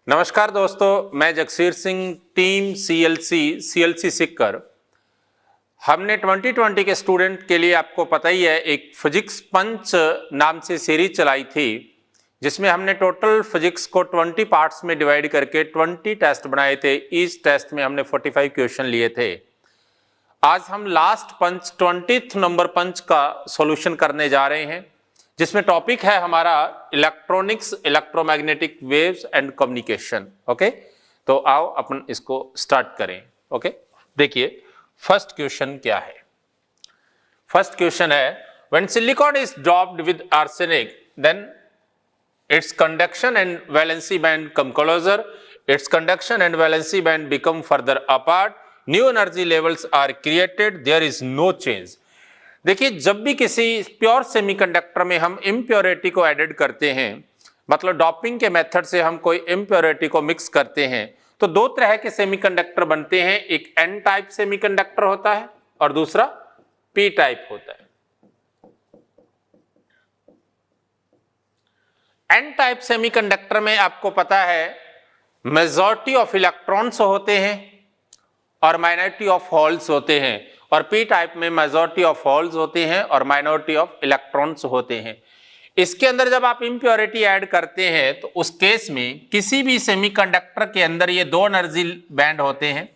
नमस्कार दोस्तों, मैं जगसीर सिंह, टीम सीएलसी सिक्कर। हमने 2020 के स्टूडेंट के लिए आपको पता ही है एक फिजिक्स पंच नाम से सीरीज चलाई थी, जिसमें हमने टोटल फिजिक्स को 20 पार्ट्स में डिवाइड करके 20 टेस्ट बनाए थे। इस टेस्ट में हमने 45 क्वेश्चन लिए थे। आज हम लास्ट पंच 20th नंबर पंच का सॉल्यूशन करने जा रहे हैं, जिसमें टॉपिक है हमारा electronics, electromagnetic waves and communication. Okay, तो आओ अपन इसको स्टार्ट करें। ओके, देखिए फर्स्ट क्वेश्चन क्या है। फर्स्ट क्वेश्चन है, when silicon is dropped with arsenic then its conduction and valency band come closer, its conduction and valency band become further apart, new energy levels are created, there is no change। देखिए, जब भी किसी pure semiconductor में हम impurity को added करते हैं, मतलब डॉपिंग के मेथड से हम कोई इम्प्योरिटी को मिक्स करते हैं, तो दो तरह के सेमीकंडक्टर बनते हैं। एक एन टाइप सेमीकंडक्टर होता है और दूसरा पी टाइप होता है। एन टाइप सेमीकंडक्टर में आपको पता है मेजॉरिटी ऑफ इलेक्ट्रॉन्स होते हैं और माइनॉरिटी ऑफ होल्स होते हैं, और पी टाइप में मेजॉरिटी ऑफ होल्स होते हैं और माइनॉरिटी ऑफ इलेक्ट्रॉन्स होते हैं। इसके अंदर जब आप इम्प्योरिटी ऐड करते हैं तो उस केस में किसी भी सेमीकंडक्टर के अंदर ये दो एनर्जी बैंड होते हैं।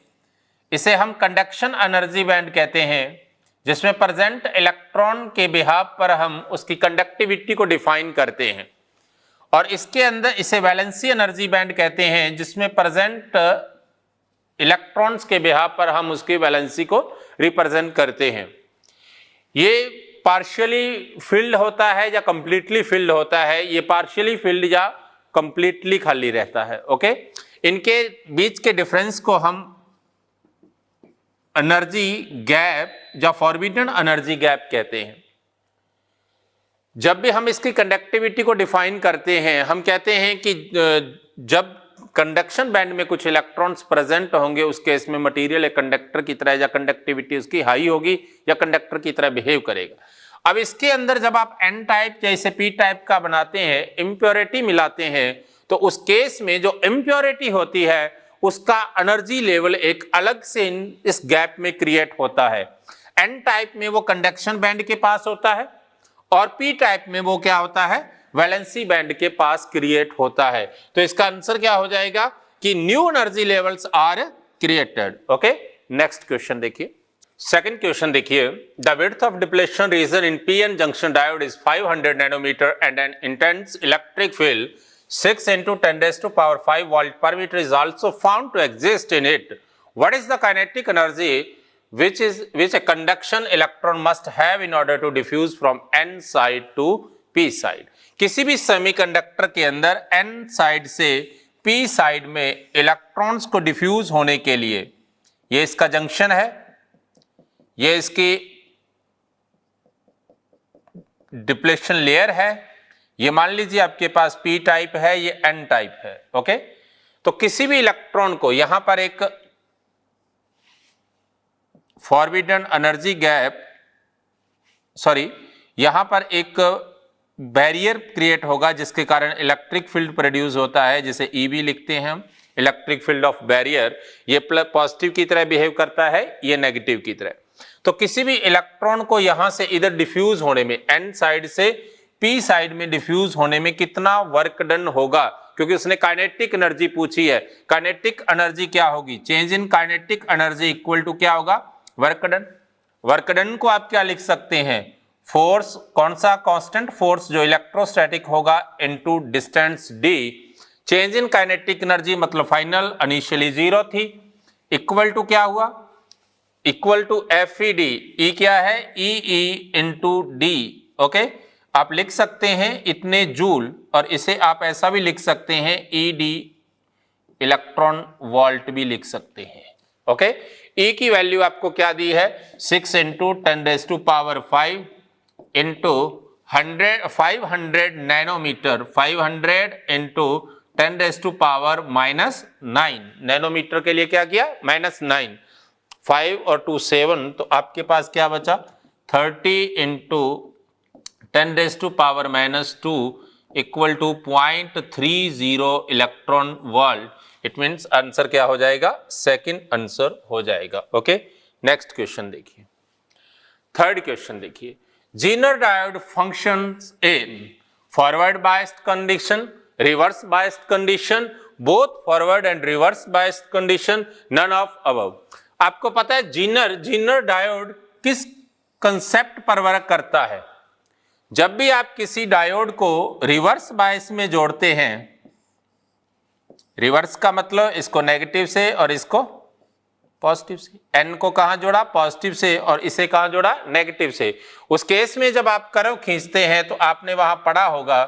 इसे हम कंडक्शन एनर्जी बैंड कहते हैं, जिसमें प्रेजेंट इलेक्ट्रॉन के बिहाफ पर हम उसकी कंडक्टिविटी को डिफाइन करते हैं, और इसके अंदर इसे वैलेंसी एनर्जी बैंड कहते हैं, जिसमें प्रेजेंट इलेक्ट्रॉन्स के बिहाफ पर हम उसकी वैलेंसी को रिप्रेजेंट करते हैं। ये पार्शियली फिल्ड होता है या कंप्लीटली फिल्ड होता है। ये पार्शियली फिल्ड या कंप्लीटली खाली रहता है। ओके, इनके बीच के डिफरेंस को हम एनर्जी गैप या फॉरबिडन एनर्जी गैप कहते हैं। जब भी हम इसकी कंडक्टिविटी को डिफाइन करते हैं, हम कहते हैं कि जब कंडक्शन बैंड में कुछ इलेक्ट्रॉन्स प्रेजेंट होंगे, उस केस में मटेरियल एक कंडक्टर की तरह या कंडक्टिविटी उसकी हाई होगी या कंडक्टर की तरह बिहेव करेगा। अब इसके अंदर जब आप एन टाइप या इसे पी टाइप का बनाते हैं, इम्प्योरिटी मिलाते हैं, तो उस केस में जो इम्प्योरिटी होती है उसका एनर्जी लेवल एक अलग से इस गैप में क्रिएट होता है। एन टाइप में वो कंडक्शन बैंड के पास होता है और पी टाइप में वो क्या होता है, वैलेंसी बैंड के पास क्रिएट होता है। तो इसका आंसर क्या हो जाएगा कि new energy levels are created. Okay, next question देखिए। सेकंड क्वेश्चन देखिए, the width of depletion region in PN junction diode is 500 nanometre and an intense electric field 6 × 10⁵ volt per meter is also found to exist in it. What is the kinetic energy which a conduction electron must have in order to diffuse from n side to p side? किसी भी semiconductor के अंदर n side से p side में electrons को diffuse होने के लिए, ये इसका जंक्शन है, ये इसकी डिप्लेशन लेयर है, ये मान लीजिए आपके पास p टाइप है, ये n टाइप है। ओके, तो किसी भी इलेक्ट्रॉन को यहां पर एक फॉरबिडन एनर्जी गैप, यहां पर एक बैरियर क्रिएट होगा, जिसके कारण इलेक्ट्रिक फील्ड प्रोड्यूस होता है, जिसे ईबी लिखते हैं हम, इलेक्ट्रिक फील्ड ऑफ बैरियर। ये पॉजिटिव की तरह बिहेव करता है, ये नेगेटिव की तरह। तो किसी भी इलेक्ट्रॉन को यहां से इधर डिफ्यूज होने में, एन साइड से पी साइड में डिफ्यूज होने में कितना वर्क डन होगा, क्योंकि उसने काइनेटिक एनर्जी पूछी है। काइनेटिक एनर्जी क्या होगी, change in kinetic energy equal to क्या होगा, वर्क डन। वर्क डन को आप क्या लिख सकते हैं, फोर्स, कौन सा कांस्टेंट फोर्स जो इलेक्ट्रोस्टैटिक होगा, into distance D. Change in kinetic energy मतलब फाइनल इनिशियली 0 थी, इक्वल टू क्या हुआ, equal to F E D. E क्या है, E E into D. Okay, आप लिख सकते हैं इतने जूल, और इसे आप ऐसा भी लिख सकते हैं ई डी इलेक्ट्रॉन वोल्ट भी लिख सकते हैं। ओके, ई की वैल्यू आपको क्या दी है, 6 × 10⁵ इंटू 500 नैनोमीटर, 500 × 10⁻⁻⁹ नैनोमीटर के लिए क्या किया, -9, 5 और 2 7, तो आपके पास क्या बचा, 30 × 10⁻⁻2 equal to 0.30 electron volt, it means answer क्या हो जाएगा, सेकंड आंसर हो जाएगा। ओके, नेक्स्ट क्वेश्चन देखिए, थर्ड क्वेश्चन देखिए, zener diode functions in forward biased condition, reverse biased condition, both forward and reverse biased condition, none of above. आपको पता है जीनर डायोड किस कंसेप्ट पर वर्क करता है? जब भी आप किसी डायोड को रिवर्स बायस में जोड़ते हैं, रिवर्स का मतलब इसको नेगेटिव से और इसको पॉजिटिव से, एन को कहां जोड़ा, पॉजिटिव से, और इसे कहां जोड़ा, नेगेटिव से। उस केस में जब आप कर्व खींचते हैं तो आपने वहां पढ़ा होगा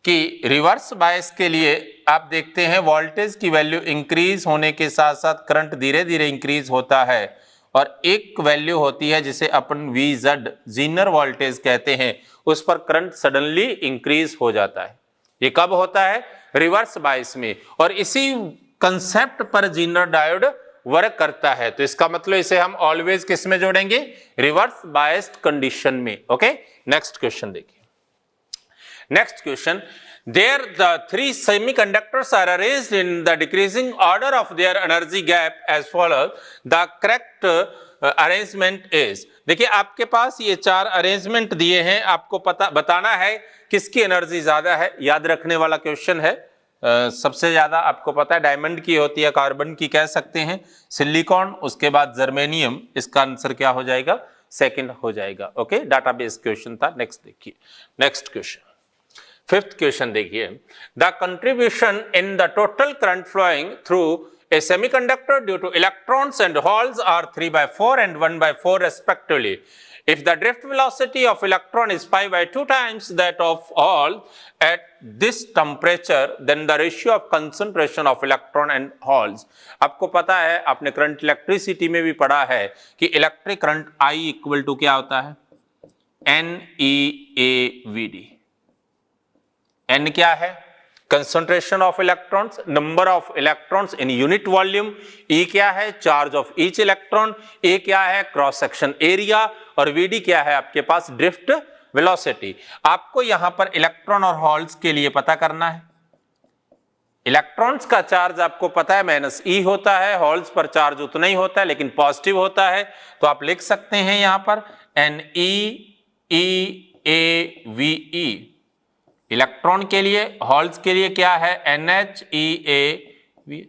कि रिवर्स बायस के लिए आप देखते हैं वोल्टेज की वैल्यू इंक्रीज होने के साथ साथ करंट धीरे धीरे इंक्रीज होता है, और एक वैल्यू होती है जिसे अपन VZ जीनर वोल्टेज कहते हैं, उस पर करंट सडनली इंक्रीज हो जाता है। ये कब होता है? रिवर्स बायस में, और इसी कंसेप्ट पर जीनर डायोड वर्क करता है। तो इसका मतलब इसे हम ऑलवेज किस में जोड़ेंगे, रिवर्स बायस्ड कंडीशन में। ओके, नेक्स्ट क्वेश्चन देखिए, next question, there the three semiconductors are arranged in the decreasing order of their energy gap as follows, the correct arrangement is। देखिए आपके पास ये चार अरेंजमेंट दिए हैं, आपको बताना है किसकी एनर्जी ज्यादा है। याद रखने वाला क्वेश्चन है। सबसे ज्यादा आपको पता है डायमंड की होती है, कार्बन की कह सकते हैं, सिलिकॉन, उसके बाद जर्मेनियम। इसका आंसर क्या हो जाएगा, सेकंड हो जाएगा। ओके, डाटाबेस क्वेश्चन था। नेक्स्ट देखिए, नेक्स्ट क्वेश्चन, फिफ्थ क्वेश्चन देखिए, the contribution in the total current flowing through a semiconductor due to electrons and holes are 3/4 and 1/4 respectively. If the drift velocity of electron is 5/2 times that of hole at this temperature, then the ratio of concentration of electron and holes। आपको पता है, आपने current electricity में भी पढ़ा है कि electric current I equal to क्या होता है, NeAVD। N क्या है, concentration of electrons, number of electrons in unit volume. E क्या है, charge of each electron. A क्या है, क्रॉस सेक्शन एरिया, और VD क्या है आपके पास, ड्रिफ्ट वेलोसिटी। आपको यहां पर इलेक्ट्रॉन और होल्स के लिए पता करना है। इलेक्ट्रॉन्स का चार्ज आपको पता है -E होता है, होल्स पर चार्ज उतना ही होता है लेकिन पॉजिटिव होता है। तो आप लिख सकते हैं यहां पर NeEAVE इलेक्ट्रॉन के लिए, होल्स के लिए क्या है, NHEAVH।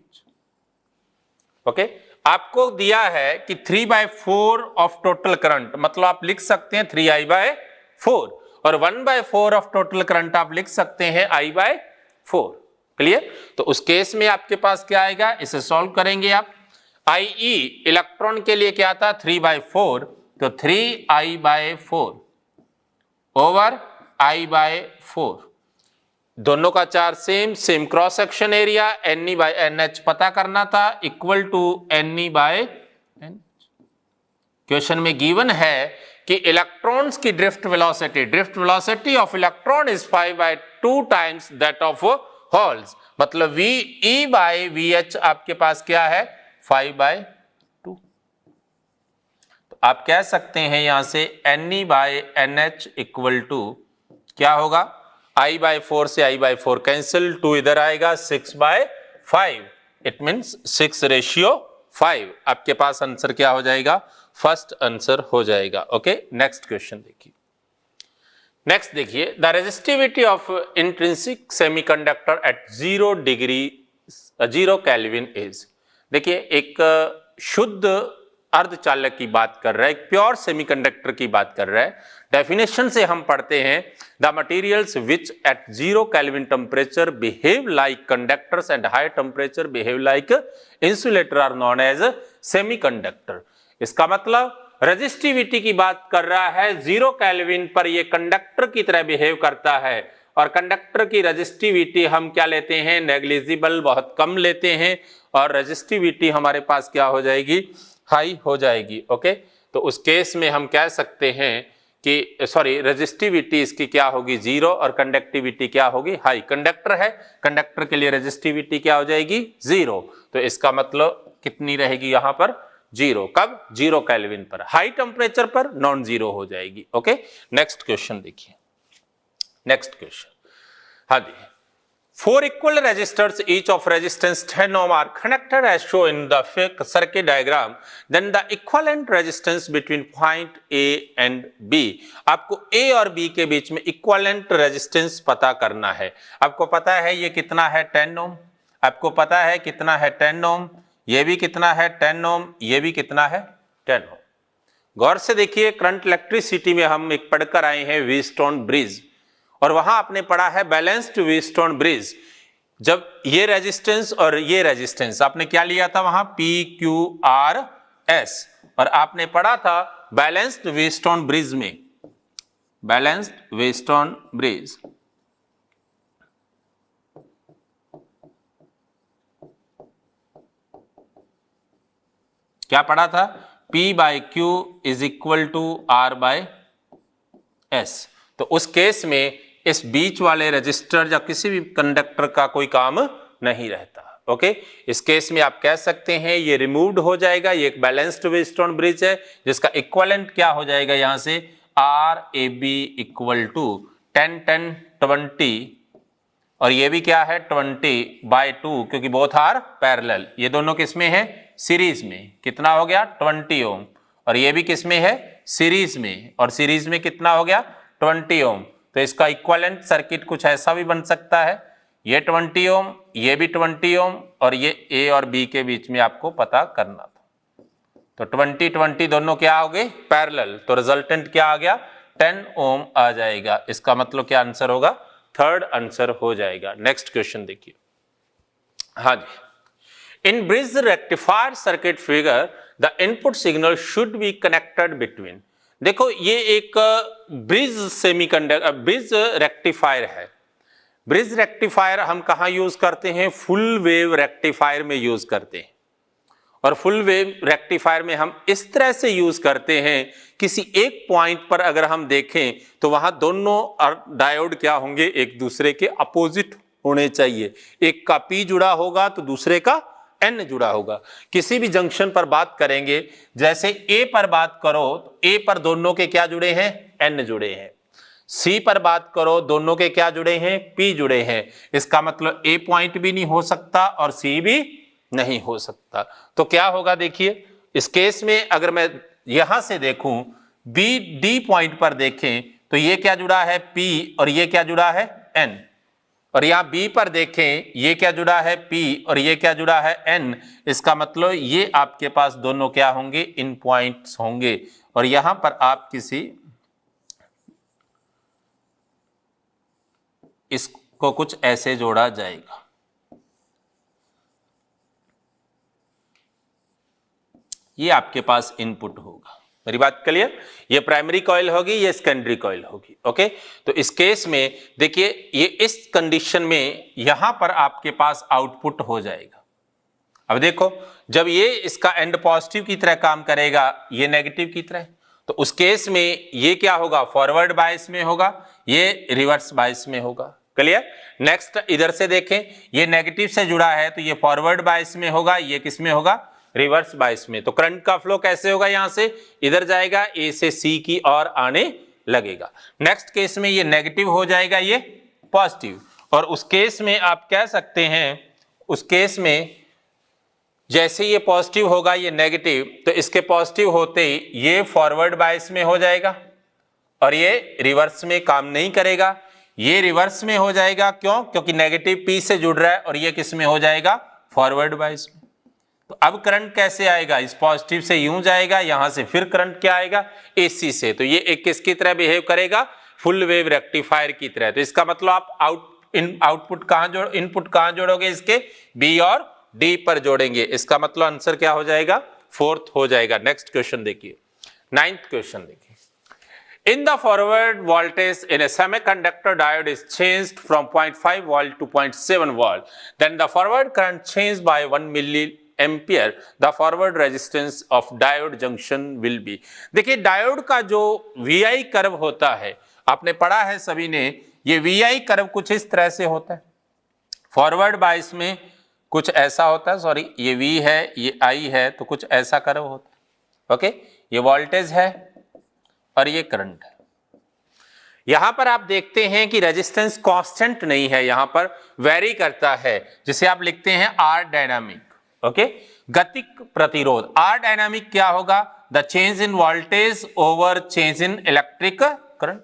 ओके, आपको दिया है कि 3/4 ऑफ टोटल करंट, मतलब आप लिख सकते हैं 3I/4, और 1/4 ऑफ टोटल करंट आप लिख सकते हैं I/4। क्लियर? तो उस केस में आपके पास क्या आएगा, इसे सॉल्व करेंगे आप। IE इलेक्ट्रॉन के लिए क्या था, 3/4, तो 3I/4 ओवर I/4, दोनों का charge same cross section area, Ne/NH पता करना था, इक्वल टू Ne/NH। क्वेश्चन में गिवन है कि इलेक्ट्रॉन्स की drift velocity of electron is 5/2 times that of holes, मतलब VE/VH आपके पास क्या है, 5/2। तो आप कह सकते हैं यहां से Ne/NH इक्वल टू क्या होगा, I/4 से I/4 कैंसिल, 2 इधर आएगा, 6/5, इट मीन्स 6:5। आपके पास आंसर क्या हो जाएगा, फर्स्ट आंसर हो जाएगा। ओके, नेक्स्ट क्वेश्चन देखिए, नेक्स्ट देखिए, the resistivity of intrinsic semiconductor at 0 kelvin is. देखिए एक शुद्ध अर्धचालक की बात कर रहा है, एक प्योर सेमीकंडक्टर की बात कर रहा है। डेफिनेशन से हम पढ़ते हैं, the materials which at 0 kelvin temperature behave like conductors and high temperature behave like insulator are known as semiconductor. इसका मतलब रेजिस्टिविटी की बात कर रहा है, 0 केल्विन पर ये कंडक्टर की तरह बिहेव करता है, और कंडक्टर की रेजिस्टिविटी हम क्या लेते हैं, नेग्लिजिबल, बहुत कम लेते हैं, और रेजिस्टिविटी हमारे पास क्या हो जाएगी, हाई हो जाएगी। ओके, तो उस केस में हम कह सकते हैं कि रेजिस्टिविटी इसकी क्या होगी, 0, और कंडक्टिविटी क्या होगी, हाई। कंडक्टर है, कंडक्टर के लिए रेजिस्टिविटी क्या हो जाएगी, 0। तो इसका मतलब कितनी रहेगी यहां पर, 0। कब, 0 केल्विन पर। हाई टेम्परेचर पर नॉन जीरो हो जाएगी। ओके, नेक्स्ट क्वेश्चन देखिए, नेक्स्ट क्वेश्चन, हाँ जी, 4 equal resistors each of resistance 10 ohm are connected as shown in the circuit diagram. Then the equivalent resistance between point A and B. आपको A और B के बीच में equivalent resistance पता करना है। आपको पता है ये कितना है 10 ohm, आपको पता है कितना है 10 ohm, ये भी कितना है 10 ohm, ये भी कितना है 10 ohm। गौर से देखिए, करंट इलेक्ट्रिसिटी में हम एक पढ़कर आए हैं व्हीटस्टोन ब्रिज, और वहां आपने पढ़ा है बैलेंस्ड व्हीटस्टोन ब्रिज। जब ये रेजिस्टेंस और ये रेजिस्टेंस आपने क्या लिया था वहां, PQRS, और आपने पढ़ा था बैलेंस्ड व्हीटस्टोन ब्रिज में, बैलेंस्ड व्हीटस्टोन ब्रिज क्या पढ़ा था, P/Q is equal to R/S। तो उस केस में इस बीच वाले रजिस्टर या किसी भी कंडक्टर का कोई काम नहीं रहता। ओके, इस केस में आप कह सकते हैं ये रिमूव्ड हो जाएगा। ये एक बैलेंस्ड व्हीटस्टोन ब्रिज है जिसका इक्विवेलेंट क्या हो जाएगा यहां से, RAB इक्वल टू 10-10-20, और ये भी क्या है 20/2, क्योंकि बोथ आर पैरेलल। ये दोनों किस में है, सीरीज में। कितना हो गया 20 ओम, और ये भी किस में है, सीरीज में, और सीरीज में कितना हो गया 20 ओम। तो इसका इक्विवेलेंट सर्किट कुछ ऐसा भी बन सकता है, ये 20 ओम, ये भी 20 ओम, और ये A और B के बीच में आपको पता करना था। तो 20-20 दोनों क्या हो गए, पैरेलल, तो रिजल्टेंट क्या आ गया 10 ओम आ जाएगा। इसका मतलब क्या आंसर होगा, थर्ड आंसर हो जाएगा। नेक्स्ट क्वेश्चन देखिए। हाँ जी, in bridge rectifier circuit figure the input signal should be connected between. देखो ये एक ब्रिज ब्रिज रेक्टिफायर है। ब्रिज रेक्टिफायर हम कहां यूज करते हैं, फुल वेव रेक्टिफायर में यूज करते हैं। और फुल वेव रेक्टिफायर में हम इस तरह से यूज करते हैं, किसी एक पॉइंट पर अगर हम देखें तो वहां दोनों डायोड क्या होंगे, एक दूसरे के अपोजिट होने चाहिए। एक का P जुड़ा होगा तो दूसरे का N जुड़ा होगा। किसी भी जंक्शन पर बात करेंगे, जैसे A पर बात करो तो A पर दोनों के क्या जुड़े हैं, N जुड़े हैं। C पर बात करो दोनों के क्या जुड़े हैं, P जुड़े हैं। इसका मतलब A पॉइंट भी नहीं हो सकता और C भी नहीं हो सकता। तो क्या होगा देखिए, इस केस में अगर मैं यहां से देखूं, D पॉइंट पर देखें तो ये क्या जुड़ा है P और ये क्या जुड़ा है N, और यहां B पर देखें ये क्या जुड़ा है P और ये क्या जुड़ा है N। इसका मतलब ये आपके पास दोनों क्या होंगे, इन पॉइंट्स होंगे, और यहां पर आप किसी इसको कुछ ऐसे जोड़ा जाएगा। ये आपके पास इनपुट होगा। मेरी बात क्लियर, ये प्राइमरी कॉइल होगी, ये सेकेंडरी कॉइल होगी। ओके, तो इस केस में देखिए ये इस कंडीशन में यहां पर आपके पास आउटपुट हो जाएगा। अब देखो, जब ये इसका एंड पॉजिटिव की तरह काम करेगा, ये नेगेटिव की तरह, तो उस केस में ये क्या होगा, फॉरवर्ड बायस में होगा, ये रिवर्स बायस में होगा। क्लियर। नेक्स्ट इधर से देखें, ये नेगेटिव से जुड़ा है तो ये फॉरवर्ड बायस में होगा, ये किस में होगा, रिवर्स बायस में। तो करंट का फ्लो कैसे होगा, यहां से इधर जाएगा, A से C की ओर आने लगेगा। नेक्स्ट केस में ये नेगेटिव हो जाएगा, ये पॉजिटिव, और उस केस में आप कह सकते हैं, उस केस में जैसे ये पॉजिटिव होगा ये नेगेटिव, तो इसके पॉजिटिव होते ही ये फॉरवर्ड बायस में हो जाएगा और ये रिवर्स में काम नहीं करेगा। ये रिवर्स में हो जाएगा, क्यों, क्योंकि नेगेटिव P से जुड़ रहा है, और ये किस में हो जाएगा, फॉरवर्ड बायस में। तो अब करंट कैसे आएगा, इस पॉजिटिव से यूं जाएगा, यहां से फिर करंट क्या आएगा, AC से। तो ये एक किसकी तरह बिहेव करेगा, फुल वेव रेक्टिफायर की तरह। तो इसका मतलब आप इनपुट कहां जोड़ोगे, इसके B और D पर जोड़ेंगे। इसका मतलब आंसर क्या हो जाएगा, फोर्थ हो जाएगा। नेक्स्ट क्वेश्चन देखिए, 9th क्वेश्चन देखिए। In the forward voltage in a semiconductor diode is changed from 0.5 volt to 0.7 volt. Then the forward current changed by 1 milliampere. The forward resistance of diode junction will be. देखिए diode का जो VI curve होता है, आपने पढ़ा है सभी ने, ये VI कर्व कुछ इस तरह से होता है। फॉरवर्ड बायस में कुछ ऐसा होता है, सॉरी ये V है, ये I है, तो कुछ ऐसा कर्व होता है। ओके, ये वोल्टेज है और ये करंट है। यहां पर आप देखते हैं कि रेजिस्टेंस कांस्टेंट नहीं है, यहां पर वेरी करता है, जिसे आप लिखते हैं आर डायनामिक। ओके, गतिक प्रतिरोध। आर डायनामिक क्या होगा? The change in voltage over change in electric current.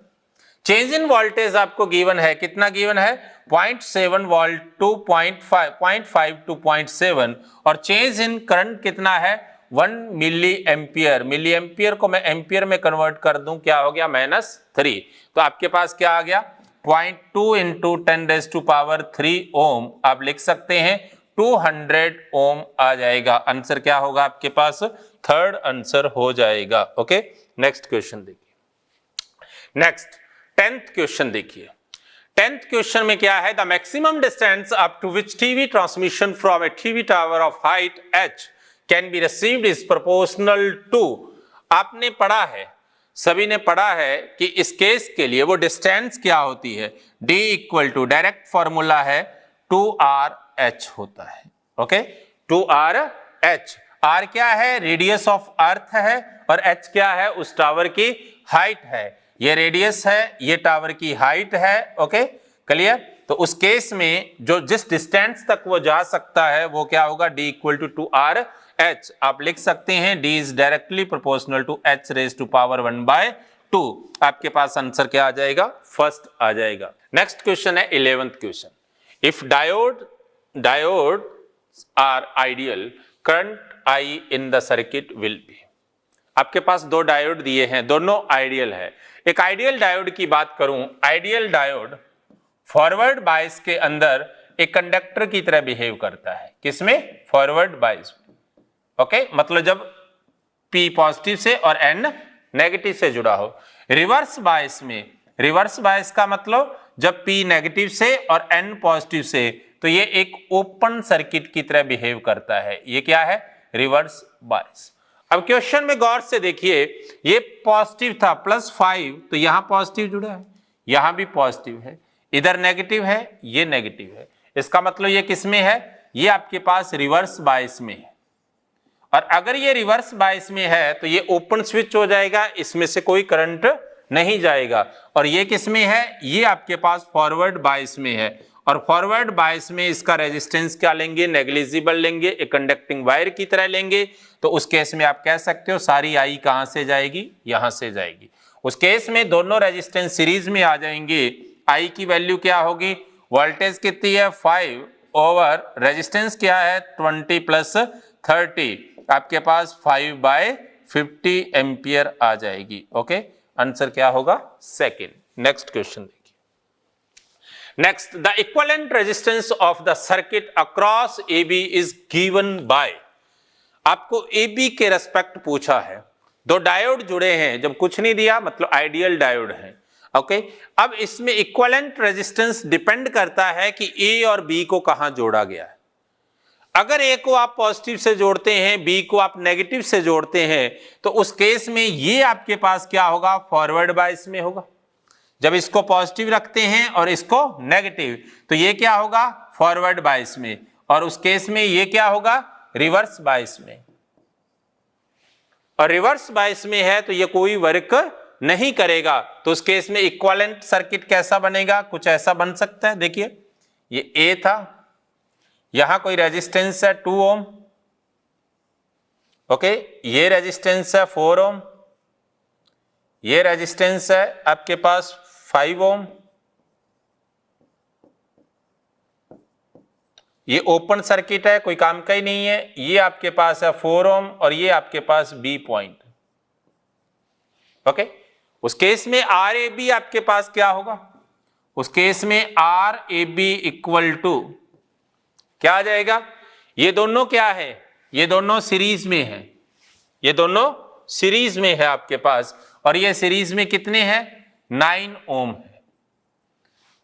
Change in voltage आपको गिवन है, कितना गिवन है? 0.7 वोल्ट टू 0.5 टू 0.7, और चेंज इन करंट कितना है? 1 मिली एम्पियर। मिली एम्पियर को मैं एम्पियर में कन्वर्ट कर दूं, क्या हो गया? -3। तो आपके पास क्या आ गया? 0.2 इंटू 10⁻³ ओम आप लिख सकते हैं, 200 ओम आ जाएगा। आंसर क्या होगा आपके पास? थर्ड आंसर हो जाएगा। ओके, नेक्स्ट क्वेश्चन देखिए। नेक्स्ट 10th क्वेश्चन देखिए। 10th क्वेश्चन में क्या है? The maximum distance up to which TV transmission from a TV tower of height h can be received is proportional to. आपने पढ़ा है, सभी ने पढ़ा है कि इस केस के लिए वो डिस्टेंस क्या होती है? d equal to, direct formula है 2r(h) होता है। Okay, 2r(h). r क्या है? रेडियस ऑफ अर्थ है, और h क्या है? उस टावर की हाइट है। ये रेडियस है, ये टावर की हाइट है। Okay, clear? तो उस केस में जो जिस डिस्टेंस तक वो जा सकता है वो क्या होगा? d equal to 2r(h). आप लिख सकते हैं d is directly proportional to h⁻⁴ आपके पास आंसर क्या आ जाएगा? फर्स्ट आ जाएगा। नेक्स्ट क्वेश्चन है 11th question. If diode are ideal, current I in the circuit will be. आपके पास दो डायोड दिए हैं, दोनों आइडियल है। एक आइडियल डायोड की बात करूं, आइडियल डायोड फॉरवर्ड बायस के अंदर एक कंडक्टर की तरह बिहेव करता है। किसमें? Forward bias. ओके, मतलब जब P पॉजिटिव से और N नेगेटिव से जुड़ा हो। रिवर्स बायस में, रिवर्स बायस का मतलब जब P नेगेटिव से और N पॉजिटिव से, तो ये एक ओपन सर्किट की तरह बिहेव करता है। ये क्या है? Reverse bias. अब क्वेश्चन में गौर से देखिए, ये पॉजिटिव था +5, तो यहां पॉजिटिव जुड़ा है, यहां भी पॉजिटिव है, इधर नेगेटिव है, ये नेगेटिव है। इसका मतलब ये किस में है? ये आपके पास रिवर्स बायस में है। और अगर ये रिवर्स बायस में है तो ये ओपन स्विच हो जाएगा, इसमें से कोई करंट नहीं जाएगा। और ये किस में है? ये आपके पास फॉरवर्ड बायस में है। और फॉरवर्ड बायस में इसका रेजिस्टेंस क्या लेंगे? नेग्लिजिबल लेंगे, एक कंडक्टिंग वायर की तरह लेंगे। तो उस केस में आप कह सकते हो सारी आई कहां से जाएगी? यहां से जाएगी। उस केस में दोनों रेजिस्टेंस सीरीज में आ जाएंगे। आई की वैल्यू क्या होगी? वोल्टेज कितनी है? 5 ओवर रेजिस्टेंस क्या है? 20 + 30, आपके पास 5/50 एम्पियर आ जाएगी। ओके, आंसर क्या होगा? सेकंड। नेक्स्ट क्वेश्चन देखिए। Next, the equivalent resistance of the circuit across AB is given by. आपको AB के रेस्पेक्ट पूछा है, दो डायोड जुड़े हैं, जब कुछ नहीं दिया मतलब आइडियल डायोड है। ओके, अब इसमें इक्विवेलेंट रेजिस्टेंस डिपेंड करता है कि A और B को कहां जोड़ा गया है। अगर A को आप पॉजिटिव से जोड़ते हैं, B को आप नेगेटिव से जोड़ते हैं, तो उस केस में ये आपके पास क्या होगा? फॉरवर्ड बायस में होगा। जब इसको पॉजिटिव रखते हैं और इसको नेगेटिव, तो ये क्या होगा? फॉरवर्ड बायस में। और उस केस में ये क्या होगा? रिवर्स बायस में। और रिवर्स बायस में है तो ये कोई वर्क नहीं करेगा। तो उस केस में इक्विवेलेंट सर्किट कैसा बनेगा? कुछ ऐसा बन सकता है। देखिए, ये A था, यहां कोई रेजिस्टेंस है 2 ओम। ओके, ये रेजिस्टेंस है 4 ओम, ये रेजिस्टेंस है आपके पास 5 ओम। ये ओपन सर्किट है, कोई काम का ही नहीं है। ये आपके पास है 4 ओम और ये आपके पास B पॉइंट। ओके, उस केस में RAB आपके पास क्या होगा? उस केस में RAB इक्वल टू क्या आ जाएगा? ये दोनों क्या है? ये दोनों सीरीज में है, ये दोनों सीरीज में है आपके पास। और ये सीरीज में कितने हैं? 9 ओम है।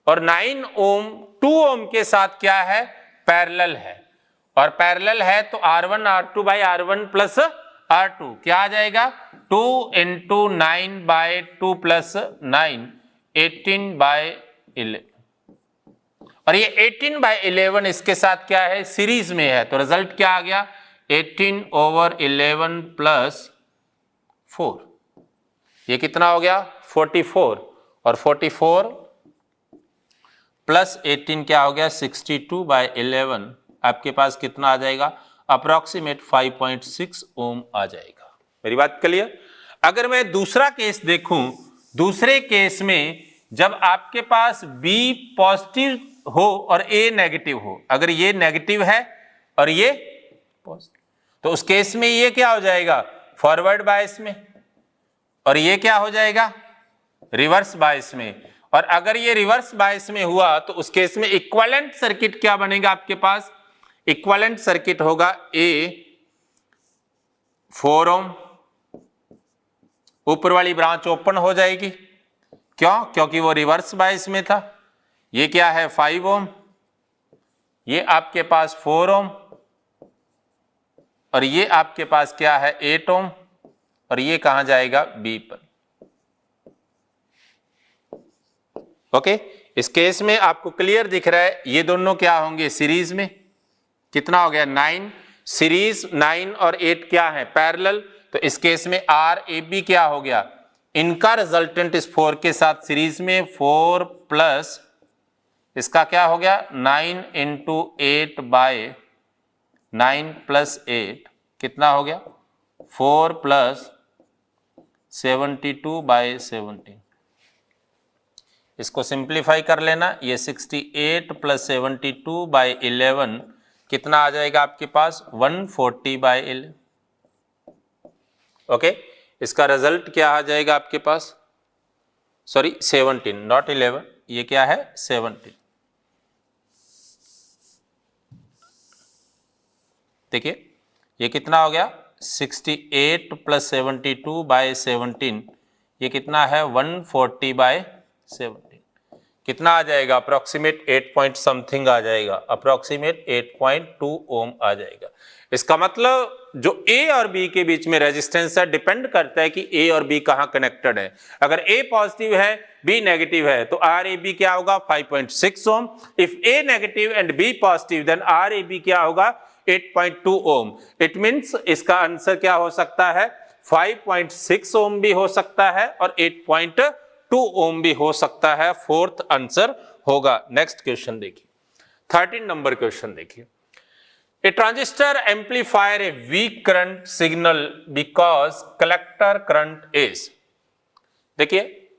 और 9 ओम 2 ओम के साथ क्या है? पैरेलल है। और पैरेलल है तो R1 R2 by R1 plus R2 क्या आ जाएगा? 2 × 9/2 + 9, 18/11। और ये 18/11 इसके साथ क्या है? सीरीज में है। तो रिजल्ट क्या आ गया? 18/11 + 4। ये कितना हो गया? 44। और 44 प्लस 18 क्या हो गया 62/11 आपके पास कितना आ जाएगा अप्रॉक्सीमेट 5.6 ओम आ जाएगा। मेरी बात क्लियर। अगर मैं दूसरा केस देखूं, दूसरे केस में जब आपके पास B पॉजिटिव हो और A नेगेटिव हो, अगर ये नेगेटिव है और ये पॉजिटिव, तो उस केस में ये क्या हो जाएगा फॉरवर्ड बायस में और ये क्या हो जाएगा रिवर्स बायस में। और अगर ये रिवर्स बायस में हुआ तो उस केस में इक्विवेलेंट सर्किट क्या बनेगा आपके पास, इक्विवेलेंट सर्किट होगा A 4 ओम, ऊपर वाली ब्रांच ओपन हो जाएगी, क्यों, क्योंकि वो रिवर्स बायस में था। ये क्या है 5 ओम, ये आपके पास 4 ओम और ये आपके पास क्या है 8 ओम और ये कहां जाएगा B पर। ओके, इस केस में आपको क्लियर दिख रहा है ये दोनों क्या होंगे सीरीज में, कितना हो गया 9, सीरीज 9 और 8 क्या है पैरेलल, तो इस केस में RAB क्या हो गया, इनका रिजल्टेंट इस 4 के साथ सीरीज में 4 प्लस इसका क्या हो गया 9 इंटू 8/9 प्लस 8 कितना हो गया 4 प्लस 72/17। इसको सिंप्लीफाई कर लेना, ये 68 प्लस 72/11 कितना आ जाएगा आपके पास 140/11। ओके, इसका रिजल्ट क्या आ जाएगा आपके पास, सॉरी 17 नॉट 11, ये क्या है 17। देखिए ये कितना हो गया 68 प्लस 72/17, ये कितना है 140/17, कितना आ जाएगा अप्रोक्सीमेट 8 पॉइंट समथिंग आ जाएगा, अप्रोक्सीमेट 8.2 ओम आ जाएगा। इसका मतलब जो A और B के बीच में रेजिस्टेंस है डिपेंड करता है कि A और B कहां कनेक्टेड है। अगर A पॉजिटिव है B नेगेटिव है तो RAB क्या होगा 5.6 ohm, if A negative and B positive then RAB क्या होगा 8.2 ओम। इट मींस इसका आंसर क्या हो सकता है 5.6 ओम भी हो सकता है और 8.2 ओम भी हो सकता है, फोर्थ आंसर होगा। नेक्स्ट क्वेश्चन देखिए 13 नंबर क्वेश्चन देखिए, A transistor amplifier a weak current signal because collector current is, देखिए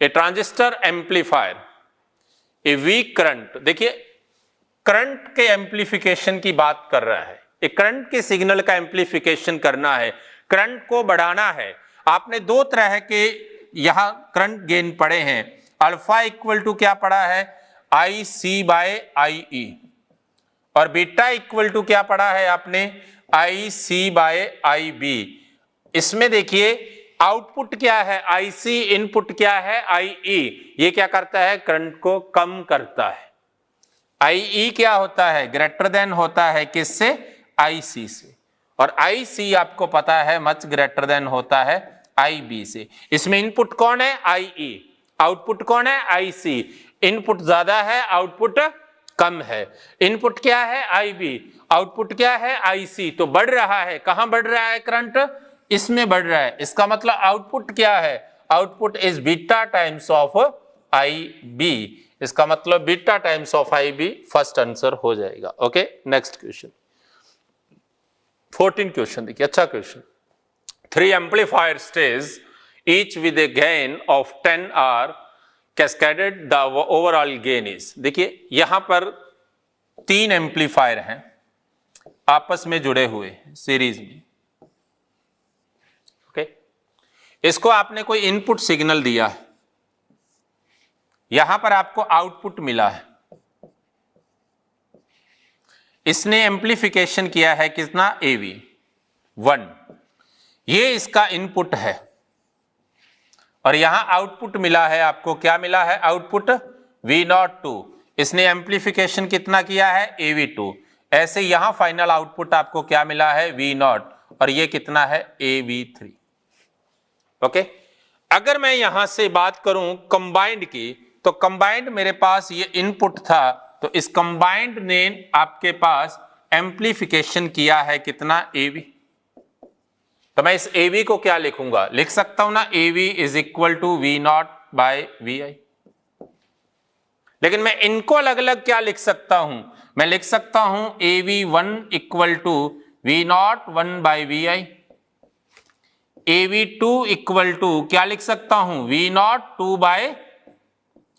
a transistor amplifier a weak current, देखिए करंट के एम्प्लीफिकेशन की बात कर रहा है, एक करंट के सिग्नल का एम्प्लीफिकेशन करना है, करंट को बढ़ाना है। आपने दो तरह के यहां करंट गेन पढ़े हैं, अल्फा इक्वल टू क्या पढ़ा है IC/IE और बीटा इक्वल टू क्या पढ़ा है आपने IC/IB। इसमें देखिए आउटपुट क्या है IC, इनपुट क्या है IE, ये क्या करता है करंट को कम करता है। IE क्या होता है ग्रेटर देन होता है किससे IC से, और IC आपको पता है मच ग्रेटर देन होता है IB से। इसमें इनपुट कौन है IE, आउटपुट कौन है IC, इनपुट ज्यादा है आउटपुट कम है। इनपुट क्या है IB, आउटपुट क्या है IC, तो बढ़ रहा है, कहां बढ़ रहा है करंट, इसमें बढ़ रहा है। इसका मतलब आउटपुट क्या है, output is beta times of IB, इसका मतलब beta times of IB first answer हो जाएगा। ओके, नेक्स्ट क्वेश्चन 14 क्वेश्चन देखिए, अच्छा question. 3 amplifier stage each with a gain of 10 are cascaded the overall gain is, देखिए यहां पर 3 एम्पलीफायर हैं आपस में जुड़े हुए सीरीज में। ओके, इसको आपने कोई इनपुट सिग्नल दिया है, यहां पर आपको आउटपुट मिला है, इसने एम्प्लीफिकेशन किया है कितना AV1, ये इसका इनपुट है और यहां आउटपुट मिला है आपको, क्या मिला है आउटपुट V02, इसने एम्प्लीफिकेशन कितना किया है AV2, ऐसे यहां फाइनल आउटपुट आपको क्या मिला है V0 और ये कितना है AV3। ओके, अगर मैं यहां से बात करूं कंबाइंड की, तो कंबाइंड मेरे पास ये इनपुट था, तो इस कंबाइंड ने आपके पास एम्प्लीफिकेशन किया है कितना AV, तो मैं इस AV को क्या लिखूंगा, लिख सकता हूं ना AV is equal to V0 by V I. लेकिन मैं इनको अलग अलग क्या लिख सकता हूं, मैं लिख सकता हूं AV1 equal to V0 1 by V I, AV2 equal to क्या लिख सकता हूं V0 2 बाय,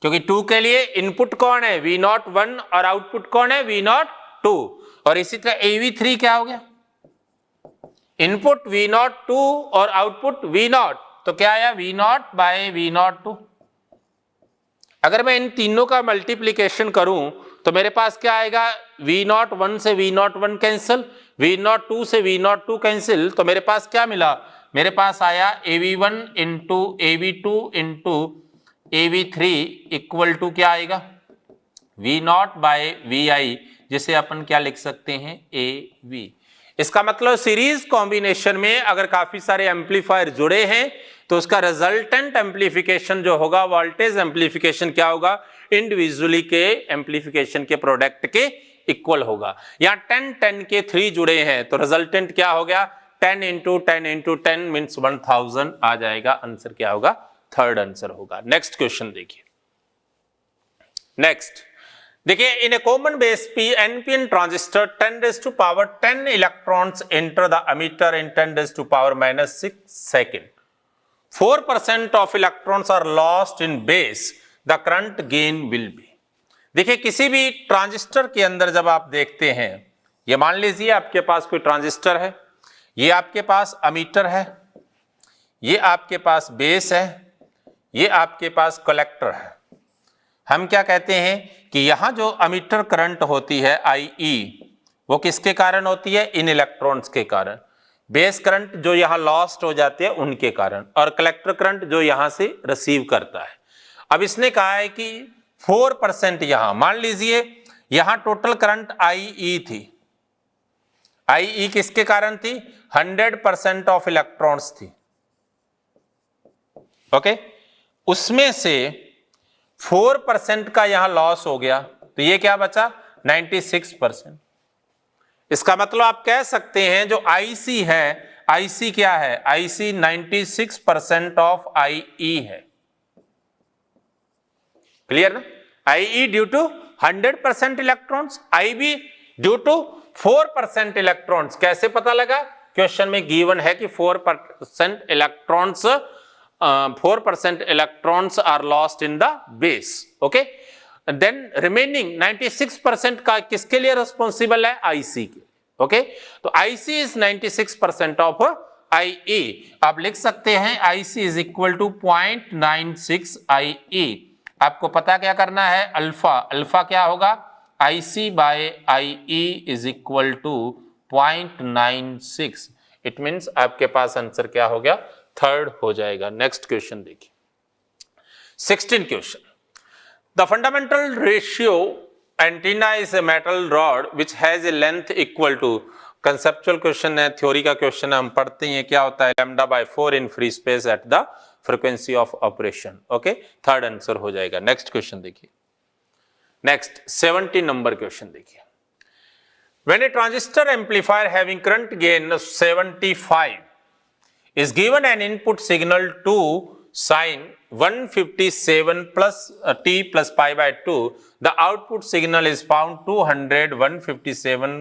क्योंकि 2 के लिए इनपुट कौन है V0 1 और आउटपुट कौन है V0 2, और इसी तरह AV3 क्या हो गया, इनपुट V0 2 और आउटपुट V0, तो क्या आया V0 बाय V0 2। अगर मैं इन तीनों का मल्टीप्लीकेशन करूं तो मेरे पास क्या आएगा, V0 1 से V0 1 कैंसिल, V0 2 से V0 2 कैंसिल, तो मेरे पास क्या मिला, मेरे पास आया AV1 into AV2 into AV3 equal to क्या आएगा V0 बाय VI, जिसे अपन क्या लिख सकते हैं AV। इसका मतलब सीरीज कॉम्बिनेशन में अगर काफी सारे एम्पलीफायर जुड़े हैं तो उसका रिजल्टेंट एम्पलीफिकेशन जो होगा वोल्टेज एम्पलीफिकेशन क्या होगा, इंडिविजुअली के एम्पलीफिकेशन के प्रोडक्ट के इक्वल होगा। यहाँ 10 10 के 3 जुड़े हैं तो रिजल्टेंट क्या हो गया 10 इंटू 10 इंटू 10 मीन्स 1000 आ जाएगा, आंसर क्या होगा, थर्ड आंसर होगा। नेक्स्ट क्वेश्चन देखिए, नेक्स्ट देखिए, in a common base P NPN transistor 10 raised to power 10 electrons enter the emitter in 10 raised to power minus 6 second. 4% of electrons are lost in base. The current gain will be. देखिए किसी भी transistor के अंदर जब आप देखते हैं, ये मान लीजिए आपके पास कोई ट्रांजिस्टर है, ये आपके पास अमीटर है, ये आपके पास बेस है, ये आपके पास कलेक्टर है। हम क्या कहते हैं कि यहां जो अमीटर करंट होती है IE वो किसके कारण होती है, इन इलेक्ट्रॉन्स के कारण। बेस करंट जो यहां लॉस्ट हो जाते हैं उनके कारण, और कलेक्टर करंट जो यहां से रिसीव करता है। अब इसने कहा है कि 4% यहां, मान लीजिए यहां टोटल करंट IE थी, IE किसके कारण थी, 100% ऑफ इलेक्ट्रॉन्स थी, ओके। उसमें से 4% का यहां लॉस हो गया तो ये क्या बचा 96%। इसका मतलब आप कह सकते हैं जो IC है, IC क्या है, IC 96% ऑफ IE है। क्लियर ना, IE due to 100% electrons, IB due to 4% electrons. कैसे पता लगा, क्वेश्चन में गिवन है कि 4% electrons 4% electrons are lost in the base, okay, then remaining 96% का किसके लिए रिस्पॉन्सिबल है, IC के, okay, तो IC is 96% of IE। आप लिख सकते हैं IC is equal to 0.96 IE। आपको पता क्या करना है, अल्फा, अल्फा क्या होगा, IC by IE is equal to 0.96। It means आपके पास आंसर क्या हो गया, थर्ड हो जाएगा। नेक्स्ट क्वेश्चन देखिए, 16 question, the fundamental ratio antenna is a metal rod which has a length equal to, conceptual question है, थ्योरी का क्वेश्चन है, हम पढ़ते हैं क्या होता है, λ/4 in free space at the frequency of operation, okay, third answer हो जाएगा। नेक्स्ट क्वेश्चन देखिए, नेक्स्ट 17 नंबर क्वेश्चन देखिए, when a transistor amplifier having current gain of 75 is given an input signal to sine 157 plus t plus pi by 2, the output signal is found 200 157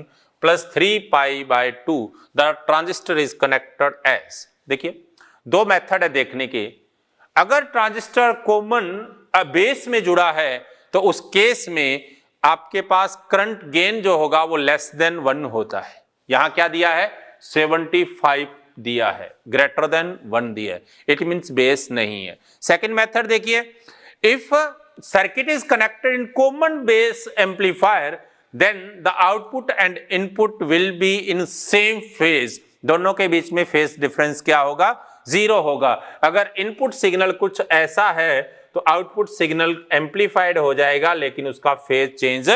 plus 3 pi by 2, the transistor is connected as। देखिए दो method है देखने के, अगर transistor common base में जुड़ा है तो उस केस में आपके पास करंट गेन जो होगा वो लेस देन 1 होता है। यहां क्या दिया है 75 दिया है, ग्रेटर देन 1 दिया है, इट मींस बेस नहीं है। सेकंड मेथड देखिए, if circuit is connected in common base amplifier then the output and input will be in same phase, दोनों के बीच में फेज डिफरेंस क्या होगा, 0 होगा। अगर इनपुट सिग्नल कुछ ऐसा है तो आउटपुट सिग्नल एम्पलीफाइड हो जाएगा लेकिन उसका फेज चेंज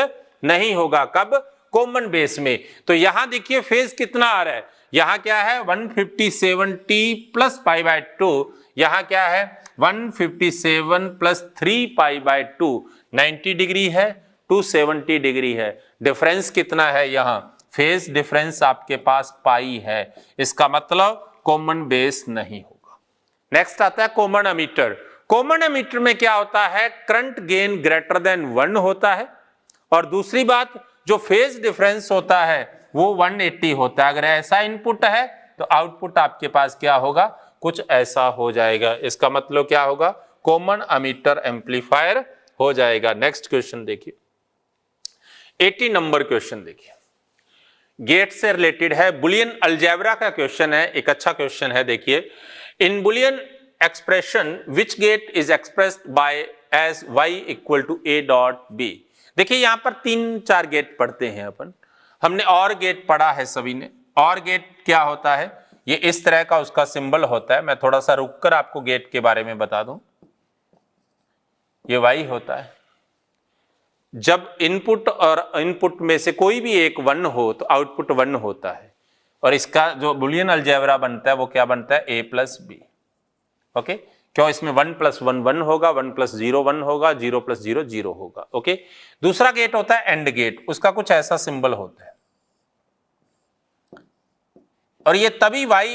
नहीं होगा, कब, कॉमन बेस में। तो यहां देखिए फेज कितना आ रहा है, यहां क्या है 157t प्लस पाई बाय 2, यहां क्या है 157 प्लस 3 पाई बाय 2, 90 डिग्री है, 270 डिग्री है, डिफरेंस कितना है, यहां फेज डिफरेंस आपके पास पाई है, इसका मतलब कॉमन बेस नहीं होगा। नेक्स्ट आता है कॉमन अमीटर, कॉमन एमिटर में क्या होता है, करंट गेन ग्रेटर देन 1 होता है, और दूसरी बात जो फेज डिफरेंस होता है वो 180 होता है। अगर ऐसा इनपुट है तो आउटपुट आपके पास क्या होगा, कुछ ऐसा हो जाएगा। इसका मतलब क्या होगा, कॉमन एमिटर एम्पलीफायर हो जाएगा। नेक्स्ट क्वेश्चन देखिए, 80 नंबर क्वेश्चन देखिए, गेट से रिलेटेड है, बुलियन अलजेब्रा का क्वेश्चन है, एक अच्छा क्वेश्चन है। देखिए, in Boolean expression which gate is expressed by as y equal to a dot b। देखिए यहां पर 3-4 गेट पढ़ते हैं अपन, हमने और गेट पढ़ा है सभी ने। और गेट क्या होता है, ये इस तरह का उसका सिंबल होता है। मैं थोड़ा सा रुककर आपको गेट के बारे में बता दूं। ये y होता है, जब इनपुट और इनपुट में से कोई भी एक 1 हो तो आउटपुट 1 होता है, और इसका जो बुलियन अलजेब्रा बनता है वो क्या बनता है, a प्लस बी। ओके, क्यों, इसमें 1 प्लस 1 1 होगा, 1 प्लस 0 1 होगा, 0 प्लस 0 0 होगा। ओके, दूसरा गेट होता है एंड गेट, उसका कुछ ऐसा सिंबल होता है, और ये तभी y